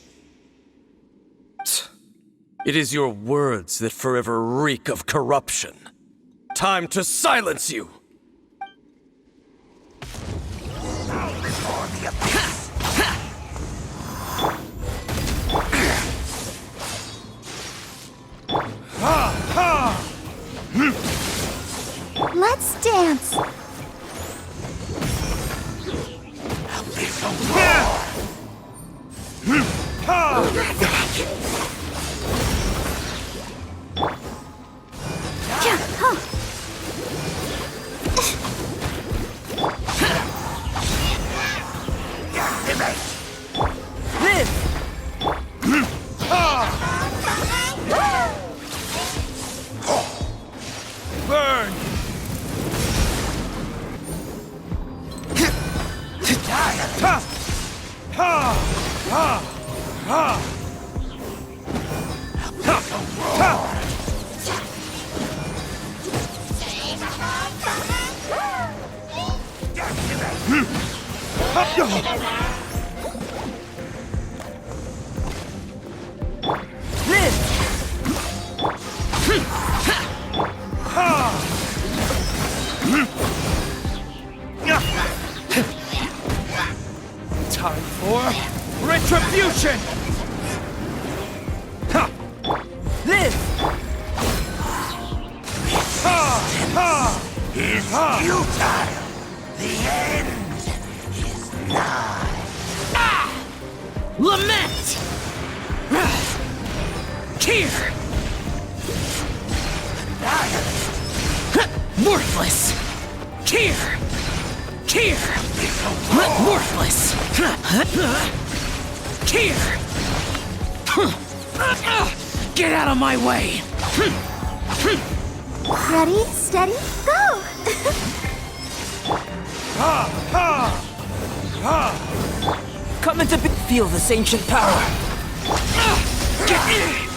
It is your words that forever reek of corruption. Time to silence you! Let's dance. Burn! Ha! Ha! Ha! Ha! Time for retribution! Ha! Live! Ha! Ha! Is futile. The end is nigh. Lament! Here! Worthless! Here! Here! Worthless! Here! Get out of my way! Ready, steady, go! Come into feel this ancient power! Get in!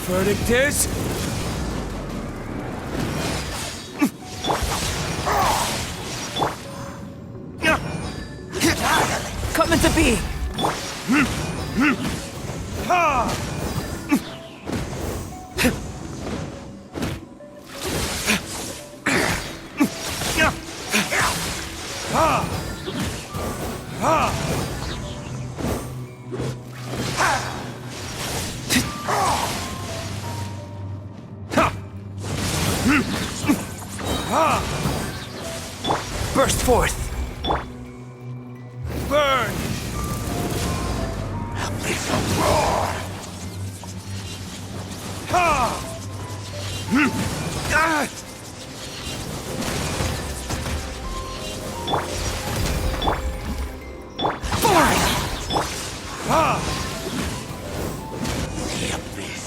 Verdict is... Come into being! Burst forth! Burn! It's a roar. Ha! Ah! Fire! Ha! The abyss.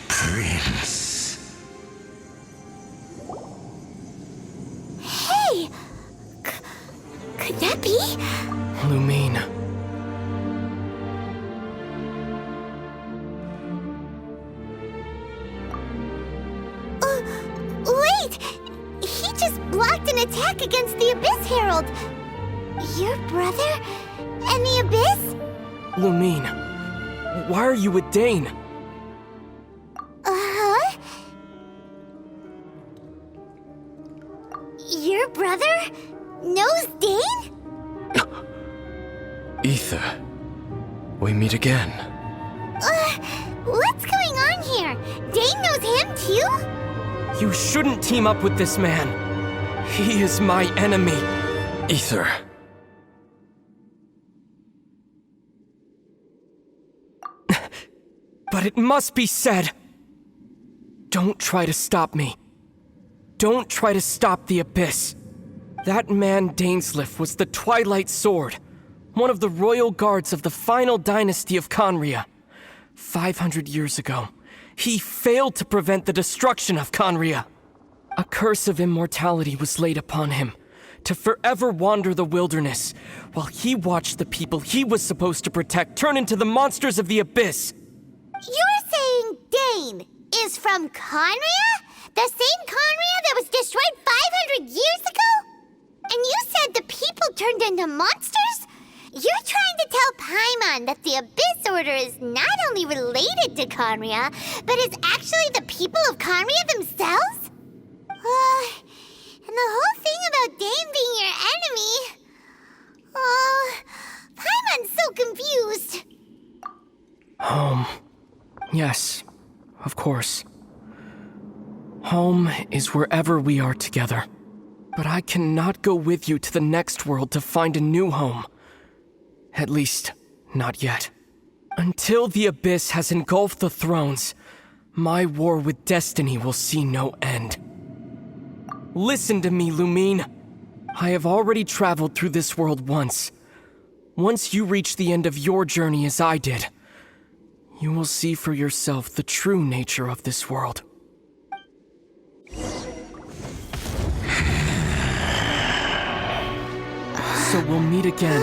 Prince. Hey! Could that be? Lumine. Wait! He just blocked an attack against the Abyss Herald! Your brother? And the Abyss? Lumine. Why are you with Dane? Uh-huh? Your brother knows Dane? Ether, we meet again. What's going on here? Dane knows him too? You shouldn't team up with this man. He is my enemy. Ether. But it must be said. Don't try to stop me. Don't try to stop the Abyss. That man Dainsleif was the Twilight Sword, one of the royal guards of the final dynasty of Conria. 500 years ago, he failed to prevent the destruction of Conria. A curse of immortality was laid upon him, to forever wander the wilderness, while he watched the people he was supposed to protect turn into the monsters of the Abyss. You're saying Dane is from Conria? The same Conria that was destroyed 500 years ago? And you said the people turned into monsters? You're trying to tell Paimon that the Abyss Order is not only related to Conria, but is actually the people of Conria themselves? And the whole thing about Dane being your enemy... Paimon's so confused. Home. Yes, of course. Home is wherever we are together. But I cannot go with you to the next world to find a new home. At least, not yet. Until the Abyss has engulfed the thrones, my war with destiny will see no end. Listen to me, Lumine. I have already traveled through this world once. Once you reach the end of your journey as I did, you will see for yourself the true nature of this world. So we'll meet again.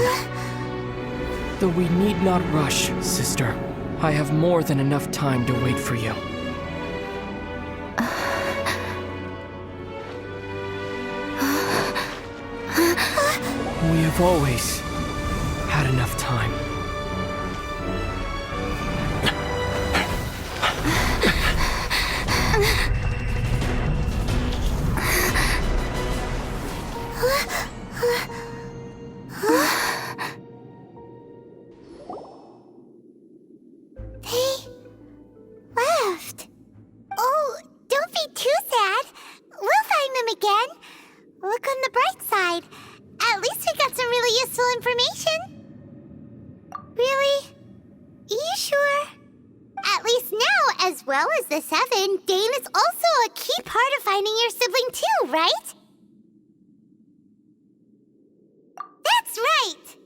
Though we need not rush, sister. I have more than enough time to wait for you. We have always had enough time. They left. Oh, don't be too sad. We'll find them again. Look on the bright side. At least we got some really useful information. Really? You sure? At least now, as well as the Seven, Dane is also a key part of finding your sibling too, right? That's right!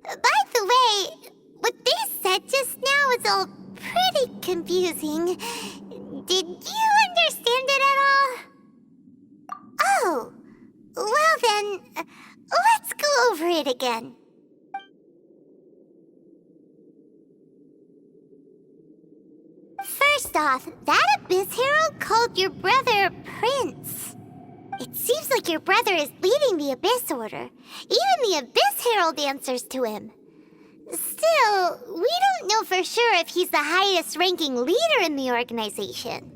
By the way, what they said just now is all pretty confusing. Did you understand it at all? Oh, well then, let's go over it again. First off, that Abyss Herald called your brother Prince. It seems like your brother is leading the Abyss Order. Even the Abyss Herald answers to him. Still, we don't know for sure if he's the highest-ranking leader in the organization.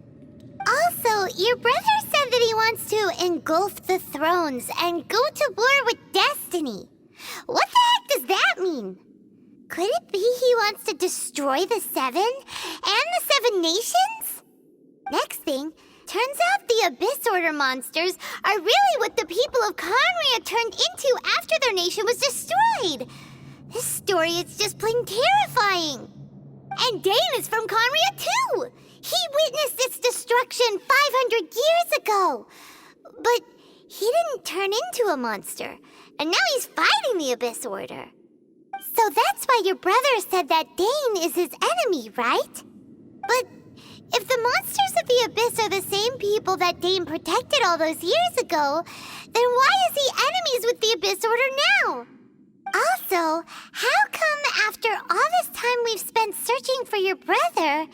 Also, your brother said that he wants to engulf the thrones and go to war with destiny. What the heck does that mean? Could it be he wants to destroy the Seven and the Seven Nations? Next thing, turns out the Abyss Order monsters are really what the people of Conria turned into after their nation was destroyed. This story is just plain terrifying. And Dane is from Conria too. He witnessed its destruction 500 years ago. But he didn't turn into a monster. And now he's fighting the Abyss Order. So that's why your brother said that Dane is his enemy, right? But if the monsters of the Abyss are the same people that Dane protected all those years ago, then why is he enemies with the Abyss Order now? Also, how come after all this time we've spent searching for your brother,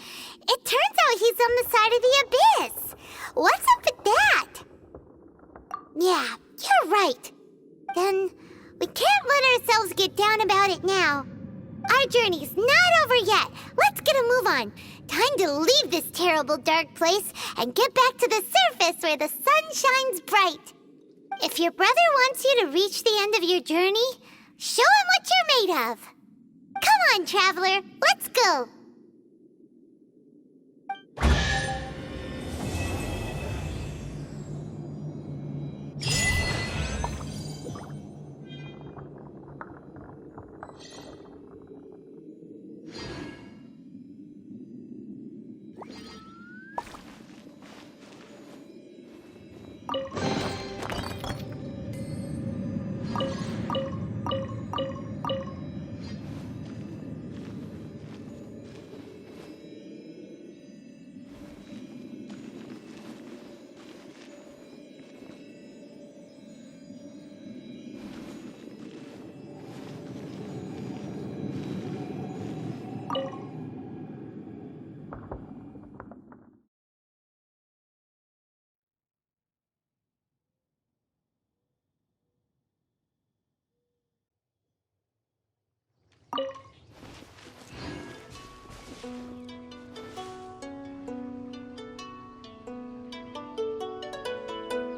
it turns out he's on the side of the Abyss? What's up with that? Yeah, you're right. Then we can't let ourselves get down about it now. Our journey's not over yet. Let's get a move on. Time to leave this terrible dark place and get back to the surface where the sun shines bright. If your brother wants you to reach the end of your journey, show him what you're made of. Come on, traveler. Let's go.